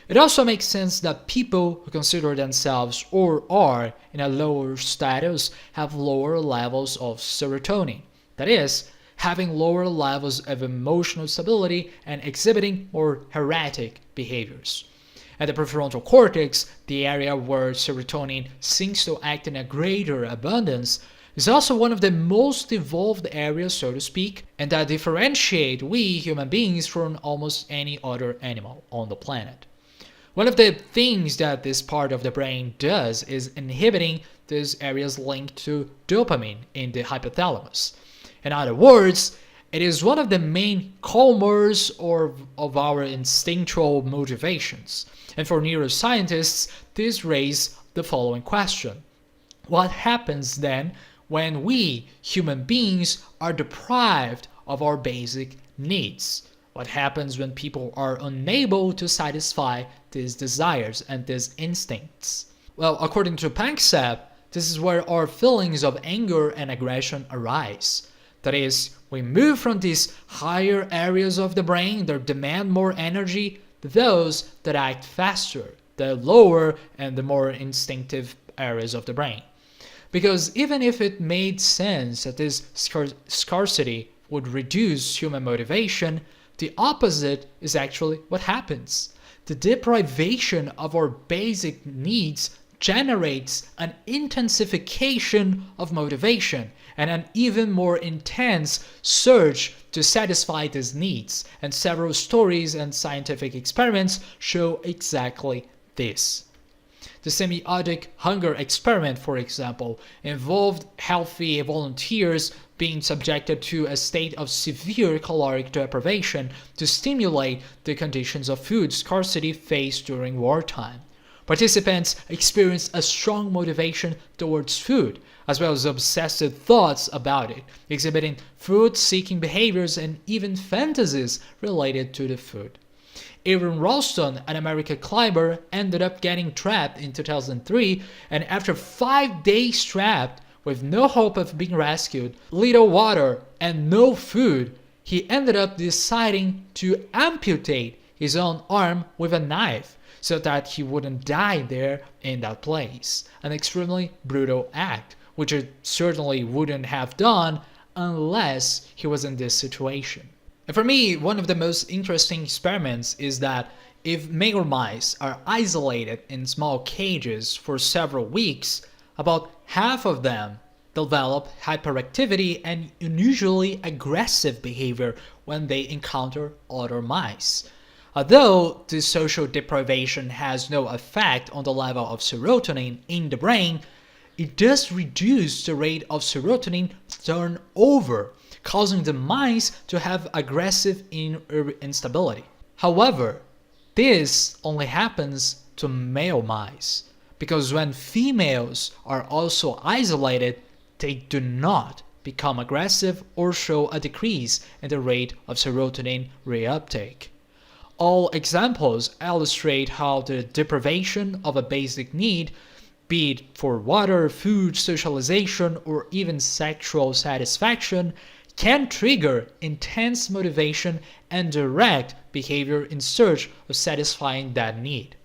It also makes sense that people who consider themselves or are in a lower status have lower levels of serotonin. That is, having lower levels of emotional stability and exhibiting more erratic behaviors. At the prefrontal cortex, the area where serotonin seems to act in a greater abundance, is also one of the most evolved areas, so to speak, and that differentiate we human beings from almost any other animal on the planet. One of the things that this part of the brain does is inhibiting these areas linked to dopamine in the hypothalamus. In other words, it is one of the main calmers of our instinctual motivations. And for neuroscientists, this raises the following question. What happens then when we, human beings, are deprived of our basic needs? What happens when people are unable to satisfy these desires and these instincts? Well, according to Van Sepp, this is where our feelings of anger and aggression arise. That is, we move from these higher areas of the brain that demand more energy to those that act faster, the lower and the more instinctive areas of the brain. Because even if it made sense that this scarcity would reduce human motivation, the opposite is actually what happens. The deprivation of our basic needs generates an intensification of motivation and an even more intense search to satisfy these needs. And several stories and scientific experiments show exactly this. The semiotic hunger experiment, for example, involved healthy volunteers being subjected to a state of severe caloric deprivation to stimulate the conditions of food scarcity faced during wartime. Participants experienced a strong motivation towards food, as well as obsessive thoughts about it, exhibiting food-seeking behaviors and even fantasies related to the food. Aaron Ralston, an American climber, ended up getting trapped in 2003, and after 5 days trapped, with no hope of being rescued, little water, and no food, he ended up deciding to amputate his own arm with a knife so that he wouldn't die there in that place. An extremely brutal act, which he certainly wouldn't have done unless he was in this situation. And for me, one of the most interesting experiments is that if male mice are isolated in small cages for several weeks, about half of them develop hyperactivity and unusually aggressive behavior when they encounter other mice. Although this social deprivation has no effect on the level of serotonin in the brain, it does reduce the rate of serotonin turnover, causing the mice to have aggressive instability. However, this only happens to male mice, because when females are also isolated, they do not become aggressive or show a decrease in the rate of serotonin reuptake. All examples illustrate how the deprivation of a basic need, be it for water, food, socialization, or even sexual satisfaction, can trigger intense motivation and direct behavior in search of satisfying that need,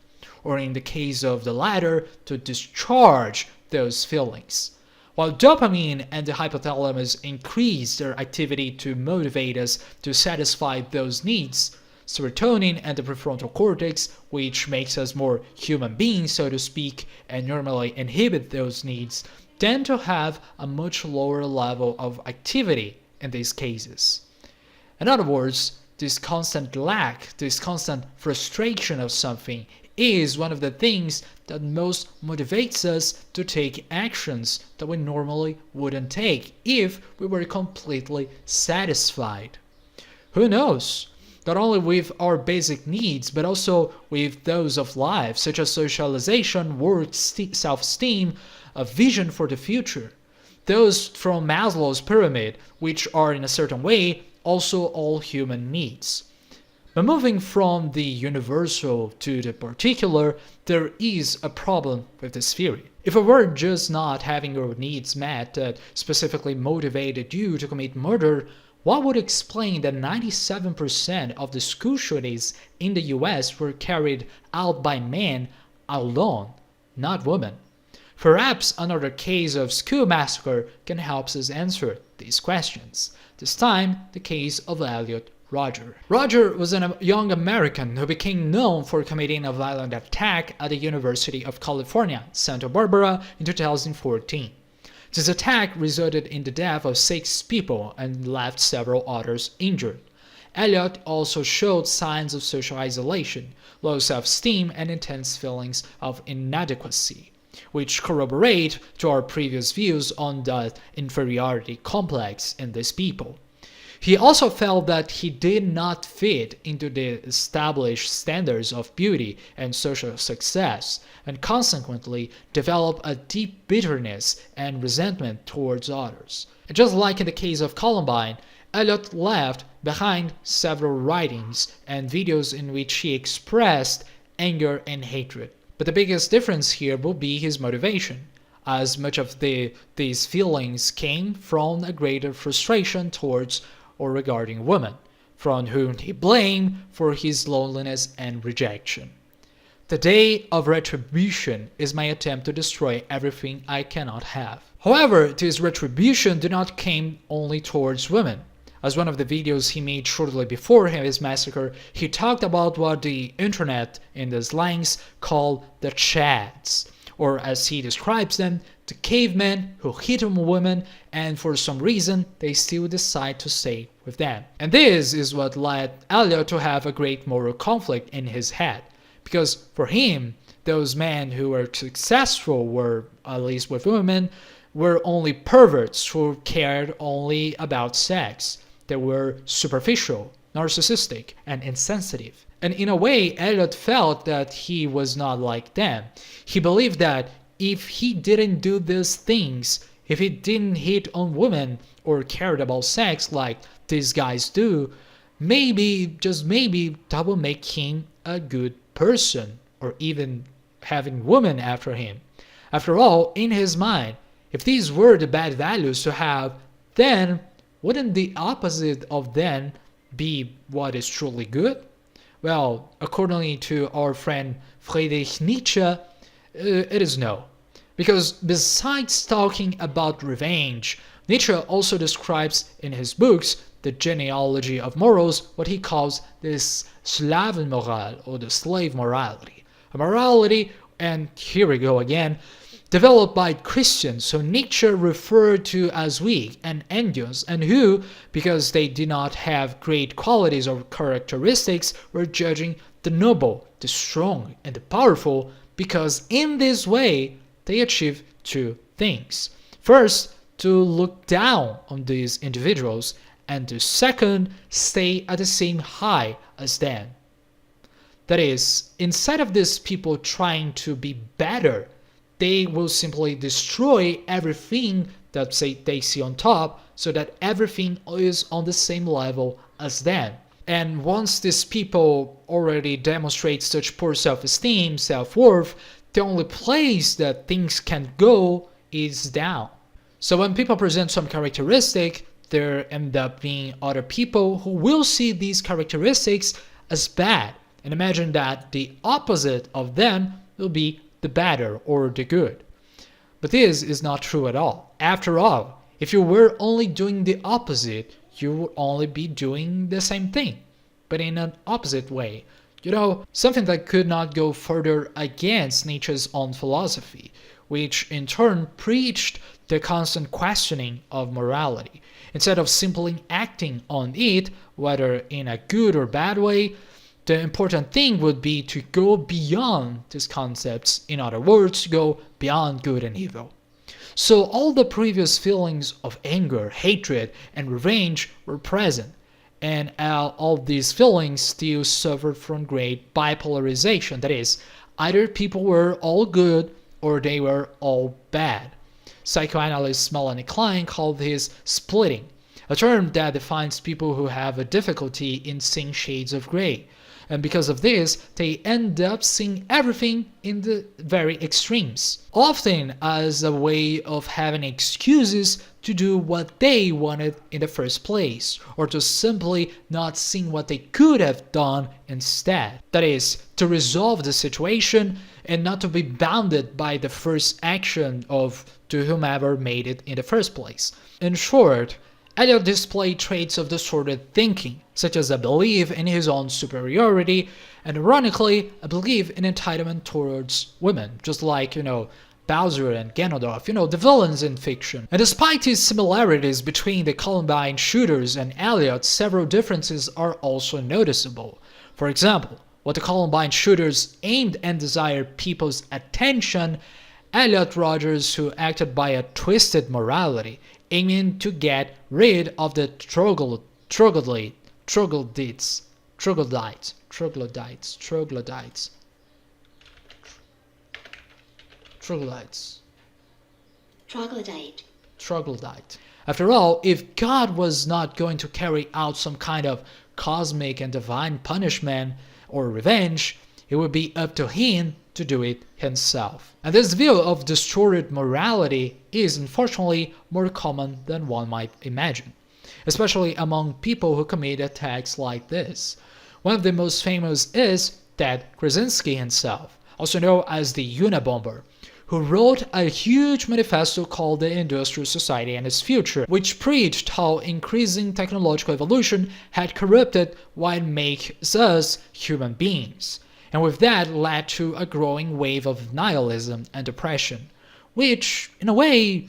or in the case of the latter, to discharge those feelings. While dopamine and the hypothalamus increase their activity to motivate us to satisfy those needs, serotonin and the prefrontal cortex, which makes us more human beings, so to speak, and normally inhibit those needs, tend to have a much lower level of activity in these cases. In other words, this constant lack, this constant frustration of something is one of the things that most motivates us to take actions that we normally wouldn't take if we were completely satisfied. Who knows? Not only with our basic needs, but also with those of life, such as socialization, work, self-esteem, a vision for the future. Those from Maslow's pyramid, which are in a certain way also all human needs. But moving from the universal to the particular, there is a problem with this theory. If it were just not having your needs met that specifically motivated you to commit murder, what would explain that 97% of the school shootings in the US were carried out by men alone, not women? Perhaps another case of school massacre can help us answer these questions. This time, the case of Elliot Rodger. Rodger was a young American who became known for committing a violent attack at the University of California, Santa Barbara in 2014. This attack resulted in the death of 6 people and left several others injured. Elliot also showed signs of social isolation, low self-esteem, and intense feelings of inadequacy, which corroborate to our previous views on the inferiority complex in these people. He also felt that he did not fit into the established standards of beauty and social success, and consequently developed a deep bitterness and resentment towards others. And just like in the case of Columbine, Elliot left behind several writings and videos in which he expressed anger and hatred. But the biggest difference here will be his motivation, as much of these feelings came from a greater frustration towards or regarding women, from whom he blamed for his loneliness and rejection. The day of retribution is my attempt to destroy everything I cannot have. However, this retribution did not come only towards women. As one of the videos he made shortly before his massacre, he talked about what the internet in the slangs call the Chads, or as he describes them, the cavemen who hit on women and for some reason they still decide to stay with them. And this is what led Elliot to have a great moral conflict in his head, because for him, those men who were successful were, at least with women, were only perverts who cared only about sex. They were superficial, narcissistic, and insensitive. And in a way, Eliot felt that he was not like them. He believed that if he didn't do these things, if he didn't hit on women or cared about sex like these guys do, maybe, just maybe, that would make him a good person, or even having women after him. After all, in his mind, if these were the bad values to have, then wouldn't the opposite of them be what is truly good? Well, according to our friend Friedrich Nietzsche, it is no. Because besides talking about revenge, Nietzsche also describes in his books the genealogy of morals what he calls this Slavenmoral, or the slave morality. A morality, and here we go again, developed by Christians who Nietzsche referred to as weak and envious, and who, because they did not have great qualities or characteristics, were judging the noble, the strong, and the powerful, because in this way they achieve two things. First, to look down on these individuals, and to second, stay at the same height as them. That is, instead of these people trying to be better, they will simply destroy everything that they see on top, so that everything is on the same level as them. And once these people already demonstrate such poor self-esteem, self-worth, the only place that things can go is down. So when people present some characteristic, there end up being other people who will see these characteristics as bad, and imagine that the opposite of them will be the better or the good. But this is not true at all. After all, if you were only doing the opposite, you would only be doing the same thing, but in an opposite way. You know, something that could not go further against Nietzsche's own philosophy, which in turn preached the constant questioning of morality. Instead of simply acting on it, whether in a good or bad way, the important thing would be to go beyond these concepts, in other words, go beyond good and evil. So all the previous feelings of anger, hatred, and revenge were present, and all these feelings still suffered from great bipolarization. That is, either people were all good or they were all bad. Psychoanalyst Melanie Klein called this splitting, a term that defines people who have a difficulty in seeing shades of gray. And because of this, they end up seeing everything in the very extremes, often as a way of having excuses to do what they wanted in the first place, or to simply not seeing what they could have done instead. That is, to resolve the situation and not to be bounded by the first action of to whomever made it in the first place. In short, Eliot displayed traits of distorted thinking, such as a belief in his own superiority, and ironically, a belief in entitlement towards women, just like, Bowser and Ganondorf, the villains in fiction. And despite these similarities between the Columbine shooters and Eliot, several differences are also noticeable. For example, while the Columbine shooters aimed and desired people's attention, Elliot Rodgers, who acted by a twisted morality, aiming to get rid of the troglodytes, troglodyte. After all, if God was not going to carry out some kind of cosmic and divine punishment or revenge, it would be up to him to do it himself. And this view of distorted morality is unfortunately more common than one might imagine, especially among people who commit attacks like this. One of the most famous is Ted Kaczynski himself, also known as the Unabomber, who wrote a huge manifesto called The Industrial Society and Its Future, which preached how increasing technological evolution had corrupted what makes us human beings, and with that led to a growing wave of nihilism and depression, which, in a way,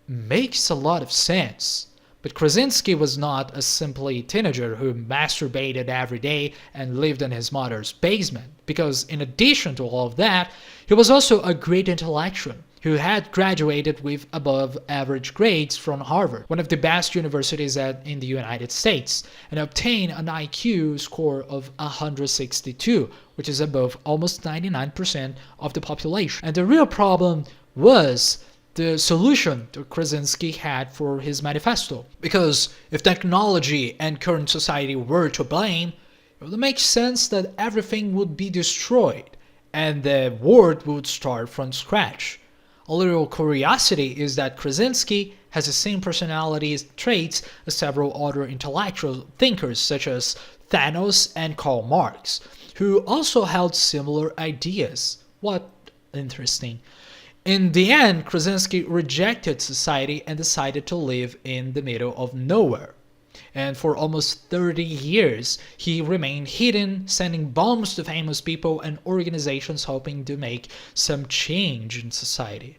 makes a lot of sense. But Kaczynski was not a simply teenager who masturbated every day and lived in his mother's basement, because in addition to all of that, he was also a great intellectual who had graduated with above average grades from Harvard, one of the best universities in the United States, and obtained an IQ score of 162, which is above almost 99% of the population. And the real problem was the solution that Krasinski had for his manifesto. Because if technology and current society were to blame, it would make sense that everything would be destroyed and the world would start from scratch. A little curiosity is that Krasinski has the same personality traits as several other intellectual thinkers such as Thanos and Karl Marx, who also held similar ideas. What interesting. In the end, Krasinski rejected society and decided to live in the middle of nowhere. And for almost 30 years, he remained hidden, sending bombs to famous people and organizations hoping to make some change in society.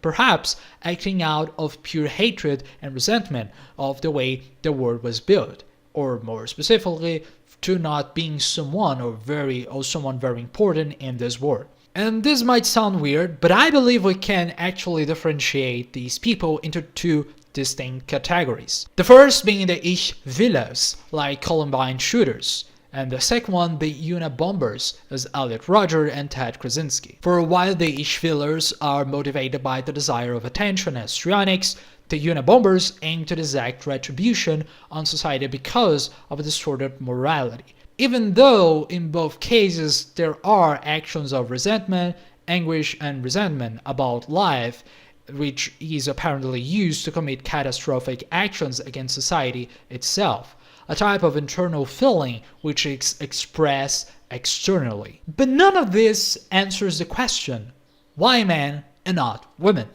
Perhaps acting out of pure hatred and resentment of the way the world was built, or more specifically, to not being someone very important in this world. And this might sound weird, but I believe we can actually differentiate these people into two distinct categories. The first being the Ich-Willers, like Columbine shooters, and the second one the Unabombers, as Elliot Rodger and Ted Krasinski. For a while, the Ich-Willers are motivated by the desire of attention as histrionics. The Unabombers aim to exact retribution on society because of a distorted morality. Even though in both cases there are actions of resentment, anguish, and resentment about life, which is apparently used to commit catastrophic actions against society itself, a type of internal feeling which is expressed externally. But none of this answers the question, why men and not women?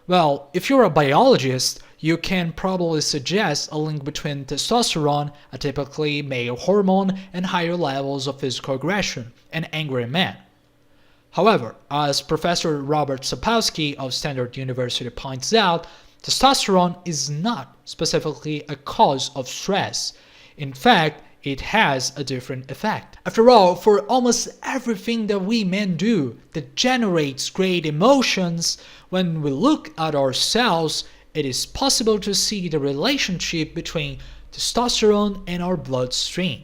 Well, if you're a biologist, you can probably suggest a link between testosterone, a typically male hormone, and higher levels of physical aggression and anger in men. However, as Professor Robert Sapolsky of Stanford University points out, testosterone is not specifically a cause of stress. In fact, it has a different effect. After all, for almost everything that we men do that generates great emotions, when we look at ourselves, it is possible to see the relationship between testosterone and our bloodstream.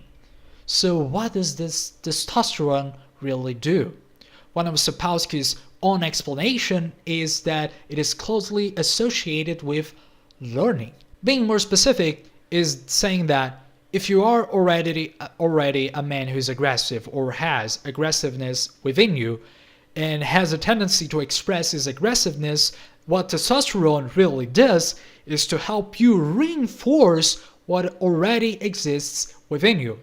So what does this testosterone really do? One of Sapolsky's own explanation is that it is closely associated with learning. Being more specific is saying that if you are already a man who is aggressive or has aggressiveness within you and has a tendency to express his aggressiveness, what testosterone really does is to help you reinforce what already exists within you.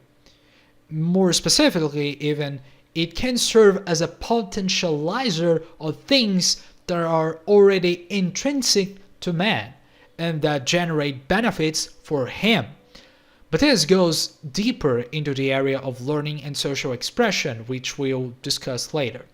More specifically, even, it can serve as a potentializer of things that are already intrinsic to man and that generate benefits for him. But this goes deeper into the area of learning and social expression, which we'll discuss later.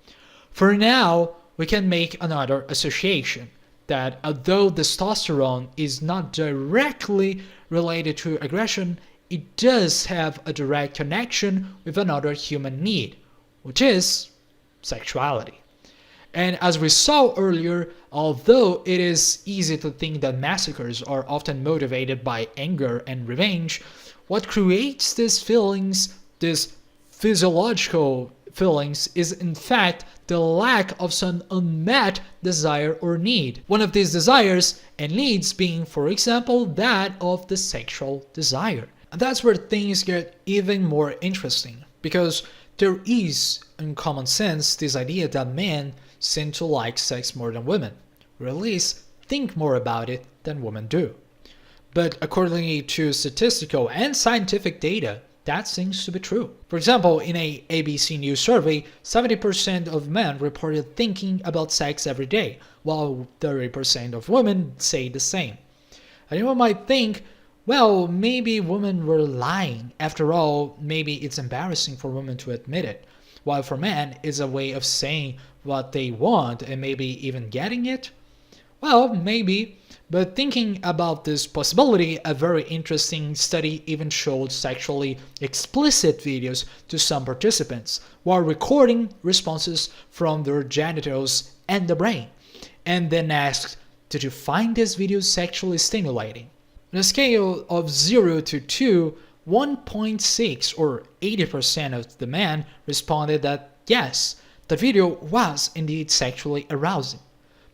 For now, we can make another association that although testosterone is not directly related to aggression, it does have a direct connection with another human need, which is sexuality. And as we saw earlier, although it is easy to think that massacres are often motivated by anger and revenge, what creates these feelings, these physiological feelings, is in fact the lack of some unmet desire or need. One of these desires and needs being, for example, that of the sexual desire. And that's where things get even more interesting, because there is, in common sense, this idea that men seem to like sex more than women, or at least think more about it than women do. But according to statistical and scientific data, that seems to be true. For example, in a ABC News survey, 70% of men reported thinking about sex every day, while 30% of women say the same. And you might think, well, maybe women were lying. After all, maybe it's embarrassing for women to admit it, while for men, it's a way of saying what they want and maybe even getting it. Well, maybe. But thinking about this possibility, a very interesting study even showed sexually explicit videos to some participants while recording responses from their genitals and the brain. and then asked, "Did you find this video sexually stimulating?" On a scale of 0 to 2, 1.6 or 80% of the men responded that yes, the video was indeed sexually arousing.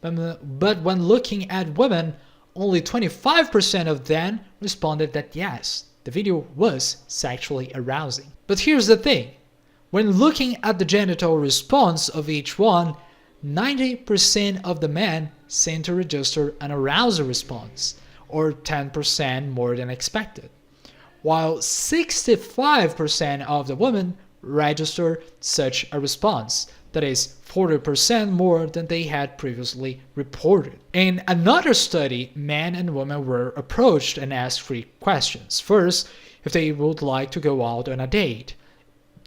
But when looking at women, only 25% of them responded that yes, the video was sexually arousing. But here's the thing. When looking at the genital response of each one, 90% of the men seem to register an arousal response, or 10% more than expected, while 65% of the women register such a response, that is 40% more than they had previously reported. In another study, men and women were approached and asked 3 questions. First, if they would like to go out on a date.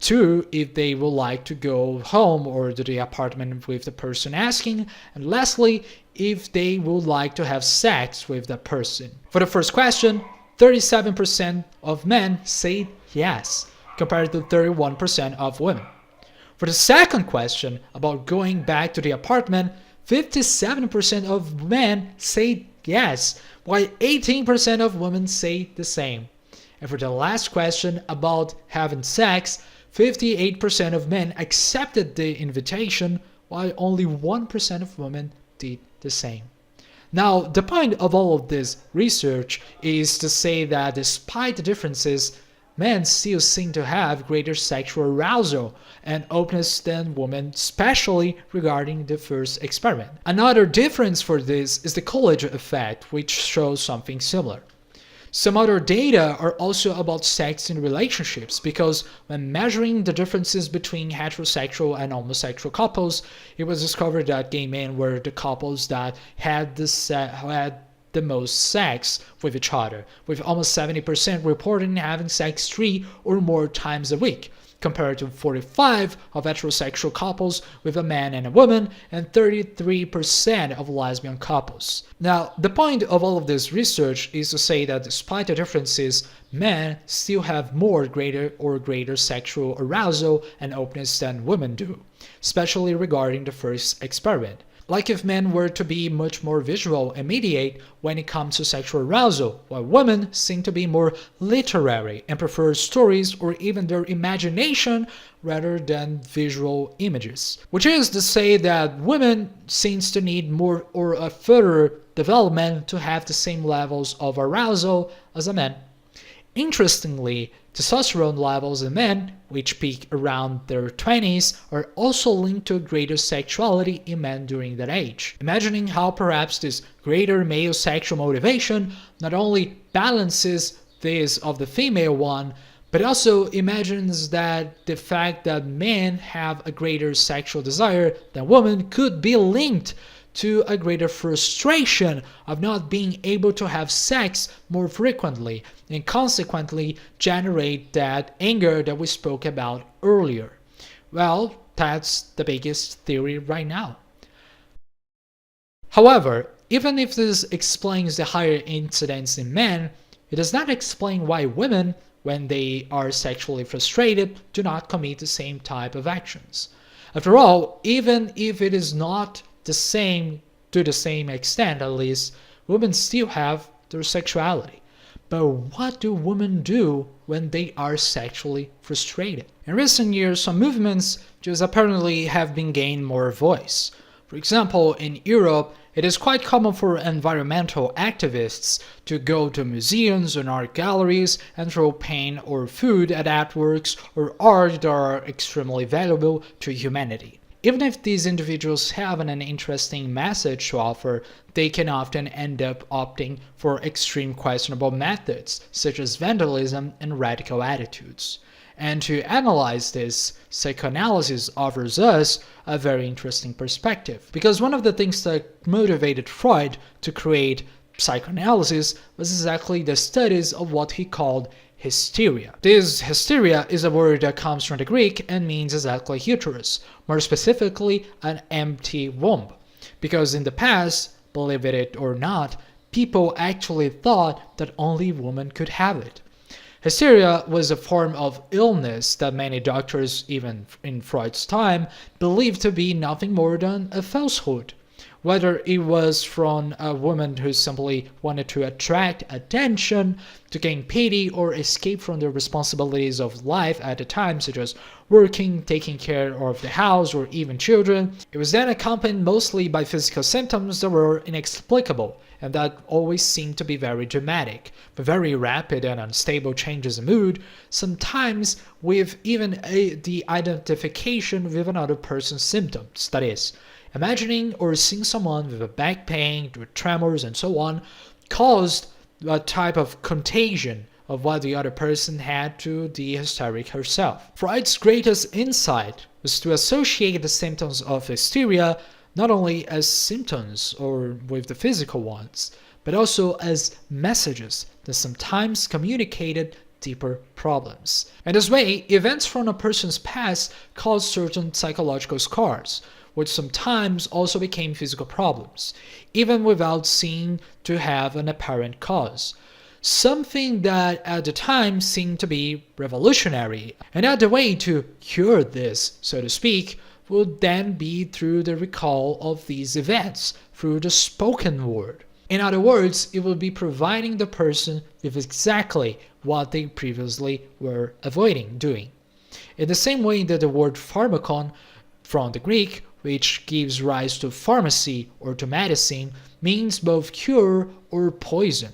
2, if they would like to go home or to the apartment with the person asking. And lastly, if they would like to have sex with the person. For the first question, 37% of men said yes, compared to 31% of women. For the second question, about going back to the apartment, 57% of men said yes, while 18% of women say the same. And for the last question, about having sex, 58% of men accepted the invitation, while only 1% of women did the same. Now, the point of all of this research is to say that despite the differences, men still seem to have greater sexual arousal and openness than women, especially regarding the first experiment. Another difference for this is the college effect, which shows something similar. Some other data are also about sex in relationships, because when measuring the differences between heterosexual and homosexual couples, it was discovered that gay men were the couples that had the most sex with each other, with almost 70% reporting having sex 3 or more times a week, compared to 45% of heterosexual couples with a man and a woman, and 33% of lesbian couples. Now, the point of all of this research is to say that despite the differences, men still have greater sexual arousal and openness than women do, especially regarding the first experiment. Like if men were to be much more visual and mediate when it comes to sexual arousal, while women seem to be more literary and prefer stories or even their imagination rather than visual images. Which is to say that women seems to need more or a further development to have the same levels of arousal as a man. Interestingly, testosterone levels in men, which peak around their 20s, are also linked to greater sexuality in men during that age. Imagining how perhaps this greater male sexual motivation not only balances this of the female one, but also imagines that the fact that men have a greater sexual desire than women could be linked to a greater frustration of not being able to have sex more frequently, and consequently generate that anger that we spoke about earlier. Well, that's the biggest theory right now. However, even if this explains the higher incidence in men, it does not explain why women, when they are sexually frustrated, do not commit the same type of actions. After all, even if it is not the same, to the same extent at least, women still have their sexuality. But what do women do when they are sexually frustrated? In recent years, some movements just apparently have been gaining more voice. For example, in Europe, it is quite common for environmental activists to go to museums and art galleries and throw paint or food at artworks or art that are extremely valuable to humanity. Even if these individuals have an interesting message to offer, they can often end up opting for extreme questionable methods, such as vandalism and radical attitudes. And to analyze this, psychoanalysis offers us a very interesting perspective. Because one of the things that motivated Freud to create psychoanalysis was exactly the studies of what he called hysteria. This hysteria is a word that comes from the Greek and means exactly uterus, more specifically an empty womb. Because in the past, believe it or not, people actually thought that only women could have it. Hysteria was a form of illness that many doctors, even in Freud's time, believed to be nothing more than a falsehood. whether it was from a woman who simply wanted to attract attention, to gain pity, or escape from the responsibilities of life at the time, such as working, taking care of the house, or even children. It was then accompanied mostly by physical symptoms that were inexplicable, and that always seemed to be very dramatic, with very rapid and unstable changes in mood, sometimes with even the identification with another person's symptoms. That is, imagining or seeing someone with a back pain, with tremors, and so on, caused a type of contagion of what the other person had to the hysteric herself. Freud's greatest insight was to associate the symptoms of hysteria not only as symptoms or with the physical ones, but also as messages that sometimes communicated deeper problems. In this way, events from a person's past caused certain psychological scars, which sometimes also became physical problems, even without seeming to have an apparent cause. Something that at the time seemed to be revolutionary, and that the way to cure this, so to speak, would then be through the recall of these events, through the spoken word. In other words, it will be providing the person with exactly what they previously were avoiding doing. In the same way that the word pharmakon, from the Greek, which gives rise to pharmacy or to medicine, means both cure or poison.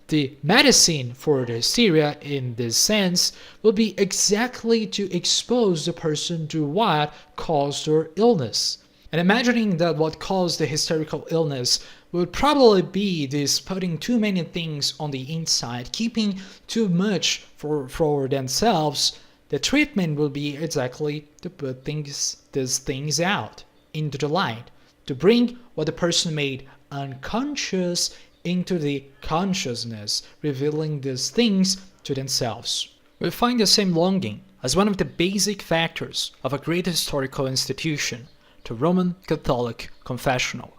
The medicine for the hysteria in this sense will be exactly to expose the person to what caused their illness. And imagining that what caused the hysterical illness would probably be this putting too many things on the inside, keeping too much for themselves, the treatment will be exactly to put these things out into the light, to bring what the person made unconscious into the consciousness, revealing these things to themselves. We find the same longing as one of the basic factors of a great historical institution, the Roman Catholic confessional.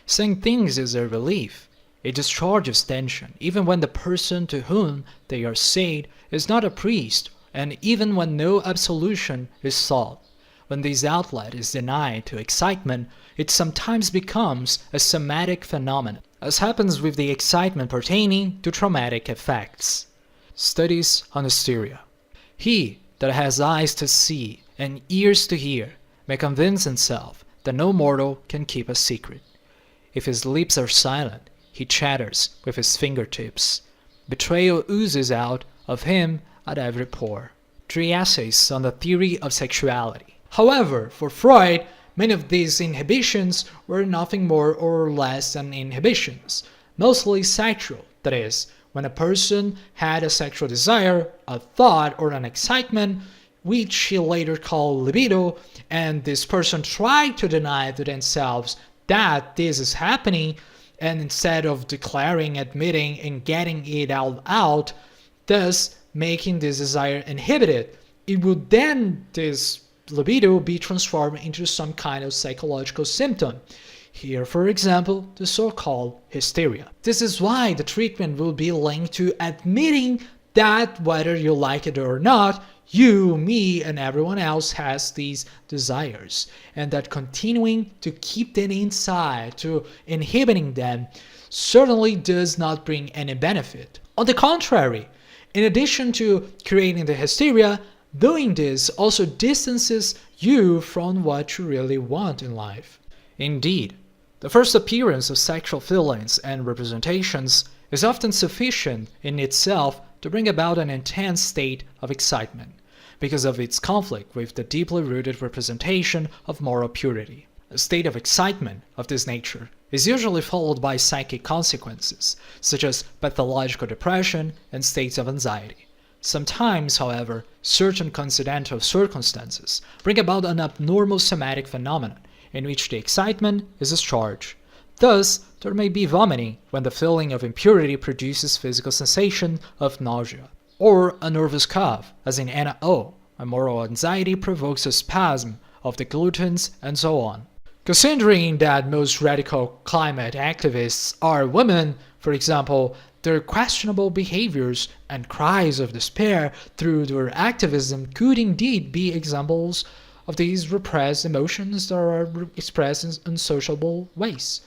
Saying things is a relief. It discharges tension, even when the person to whom they are said is not a priest, and even when no absolution is sought. When this outlet is denied to excitement, it sometimes becomes a somatic phenomenon, as happens with the excitement pertaining to traumatic effects. Studies on hysteria. He that has eyes to see and ears to hear may convince himself that no mortal can keep a secret. If his lips are silent, he chatters with his fingertips. Betrayal oozes out of him at every pore. 3 essays on the theory of sexuality. However, for Freud, many of these inhibitions were nothing more or less than inhibitions, mostly sexual, that is, when a person had a sexual desire, a thought, or an excitement, which he later called libido, and this person tried to deny to themselves that this is happening, and instead of declaring, admitting, and getting it out, thus making this desire inhibited, it would then, this libido, be transformed into some kind of psychological symptom. Here, for example, the so-called hysteria. This is why the treatment will be linked to admitting that whether you like it or not, you, me, and everyone else has these desires, and that continuing to keep them inside, to inhibiting them, certainly does not bring any benefit. On the contrary, in addition to creating the hysteria, doing this also distances you from what you really want in life. Indeed, the first appearance of sexual feelings and representations is often sufficient in itself to bring about an intense state of excitement, because of its conflict with the deeply rooted representation of moral purity. A state of excitement of this nature is usually followed by psychic consequences, such as pathological depression and states of anxiety. Sometimes, however, certain coincidental circumstances bring about an abnormal somatic phenomenon in which the excitement is discharged. Thus, there may be vomiting when the feeling of impurity produces physical sensation of nausea, or a nervous cough, as in Anna O, when moral anxiety provokes a spasm of the glutens, and so on. Considering that most radical climate activists are women, for example, their questionable behaviors and cries of despair through their activism could indeed be examples of these repressed emotions that are expressed in unsociable ways.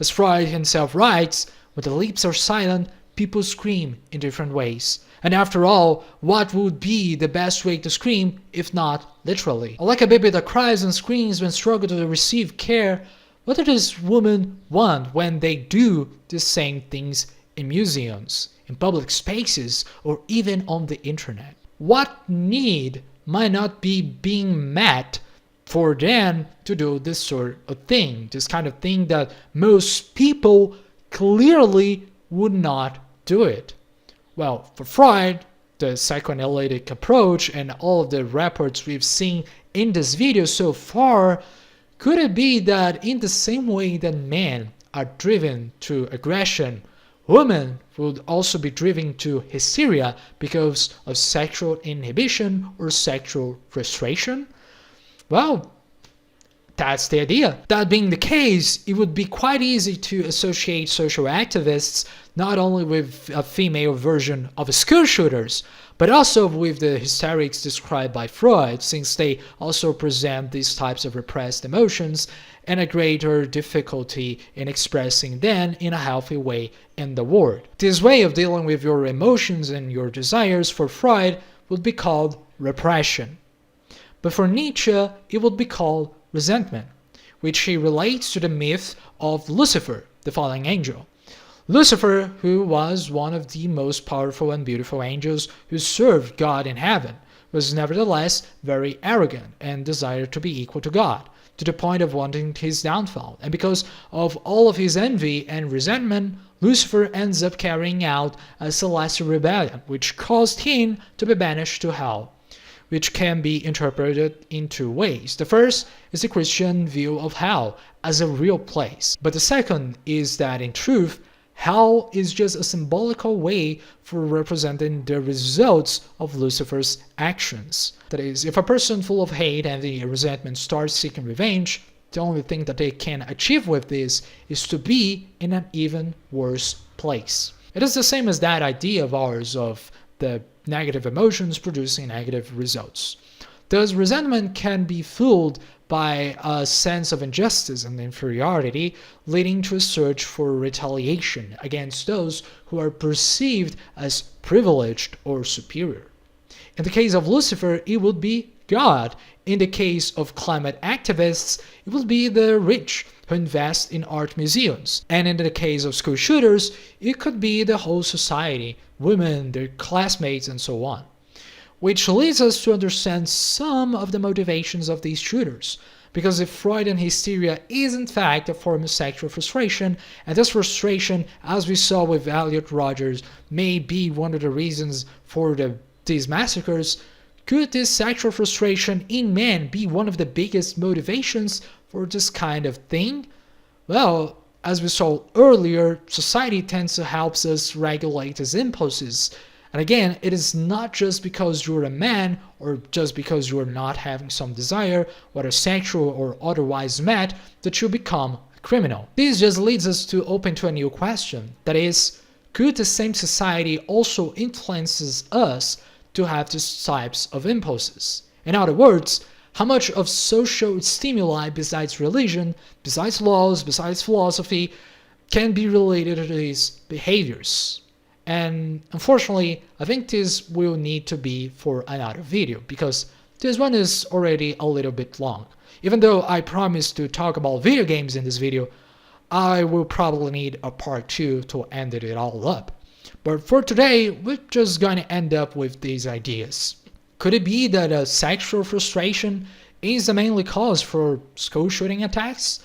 As Freud himself writes, when the lips are silent, people scream in different ways. And after all, what would be the best way to scream if not literally? Like a baby that cries and screams when struggling to receive care, what does women want when they do the same things in museums, in public spaces, or even on the internet? What need might not be being met for them to do this sort of thing, this kind of thing that most people clearly would not do it? Well, for Freud, the psychoanalytic approach and all of the reports we've seen in this video so far, could it be that in the same way that men are driven to aggression, women would also be driven to hysteria because of sexual inhibition or sexual frustration? Well, that's the idea. That being the case, it would be quite easy to associate social activists not only with a female version of school shooters, but also with the hysterics described by Freud, since they also present these types of repressed emotions and a greater difficulty in expressing them in a healthy way in the world. This way of dealing with your emotions and your desires for Freud would be called repression. But for Nietzsche, it would be called resentment, which he relates to the myth of Lucifer, the fallen angel. Lucifer, who was one of the most powerful and beautiful angels who served God in heaven, was nevertheless very arrogant and desired to be equal to God, to the point of wanting his downfall. And because of all of his envy and resentment, Lucifer ends up carrying out a celestial rebellion, which caused him to be banished to hell, which can be interpreted in two ways. The first is the Christian view of hell as a real place, but the second is that in truth, hell is just a symbolical way for representing the results of Lucifer's actions. That is, if a person full of hate, envy, and resentment starts seeking revenge, the only thing that they can achieve with this is to be in an even worse place. It is the same as that idea of ours of the negative emotions producing negative results. Thus, resentment can be fueled by a sense of injustice and inferiority, leading to a search for retaliation against those who are perceived as privileged or superior. In the case of Lucifer, it would be God. In the case of climate activists, it would be the rich who invest in art museums. And in the case of school shooters, it could be the whole society, women, their classmates, and so on. Which leads us to understand some of the motivations of these shooters. Because if Freudian hysteria is in fact a form of sexual frustration, and this frustration, as we saw with Elliot Rodgers, may be one of the reasons for these massacres, could this sexual frustration in men be one of the biggest motivations for this kind of thing? Well, as we saw earlier, society tends to help us regulate these impulses. And again, it is not just because you're a man or just because you're not having some desire, whether sexual or otherwise met, that you become a criminal. This just leads us to open to a new question. That is, could the same society also influences us to have these types of impulses? In other words, how much of social stimuli besides religion, besides laws, besides philosophy, can be related to these behaviors? And unfortunately, I think this will need to be for another video, because this one is already a little bit long. Even though I promised to talk about video games in this video, I will probably need a part 2 to end it all up. But for today, we're just going to end up with these ideas. Could it be that a sexual frustration is the mainly cause for school shooting attacks?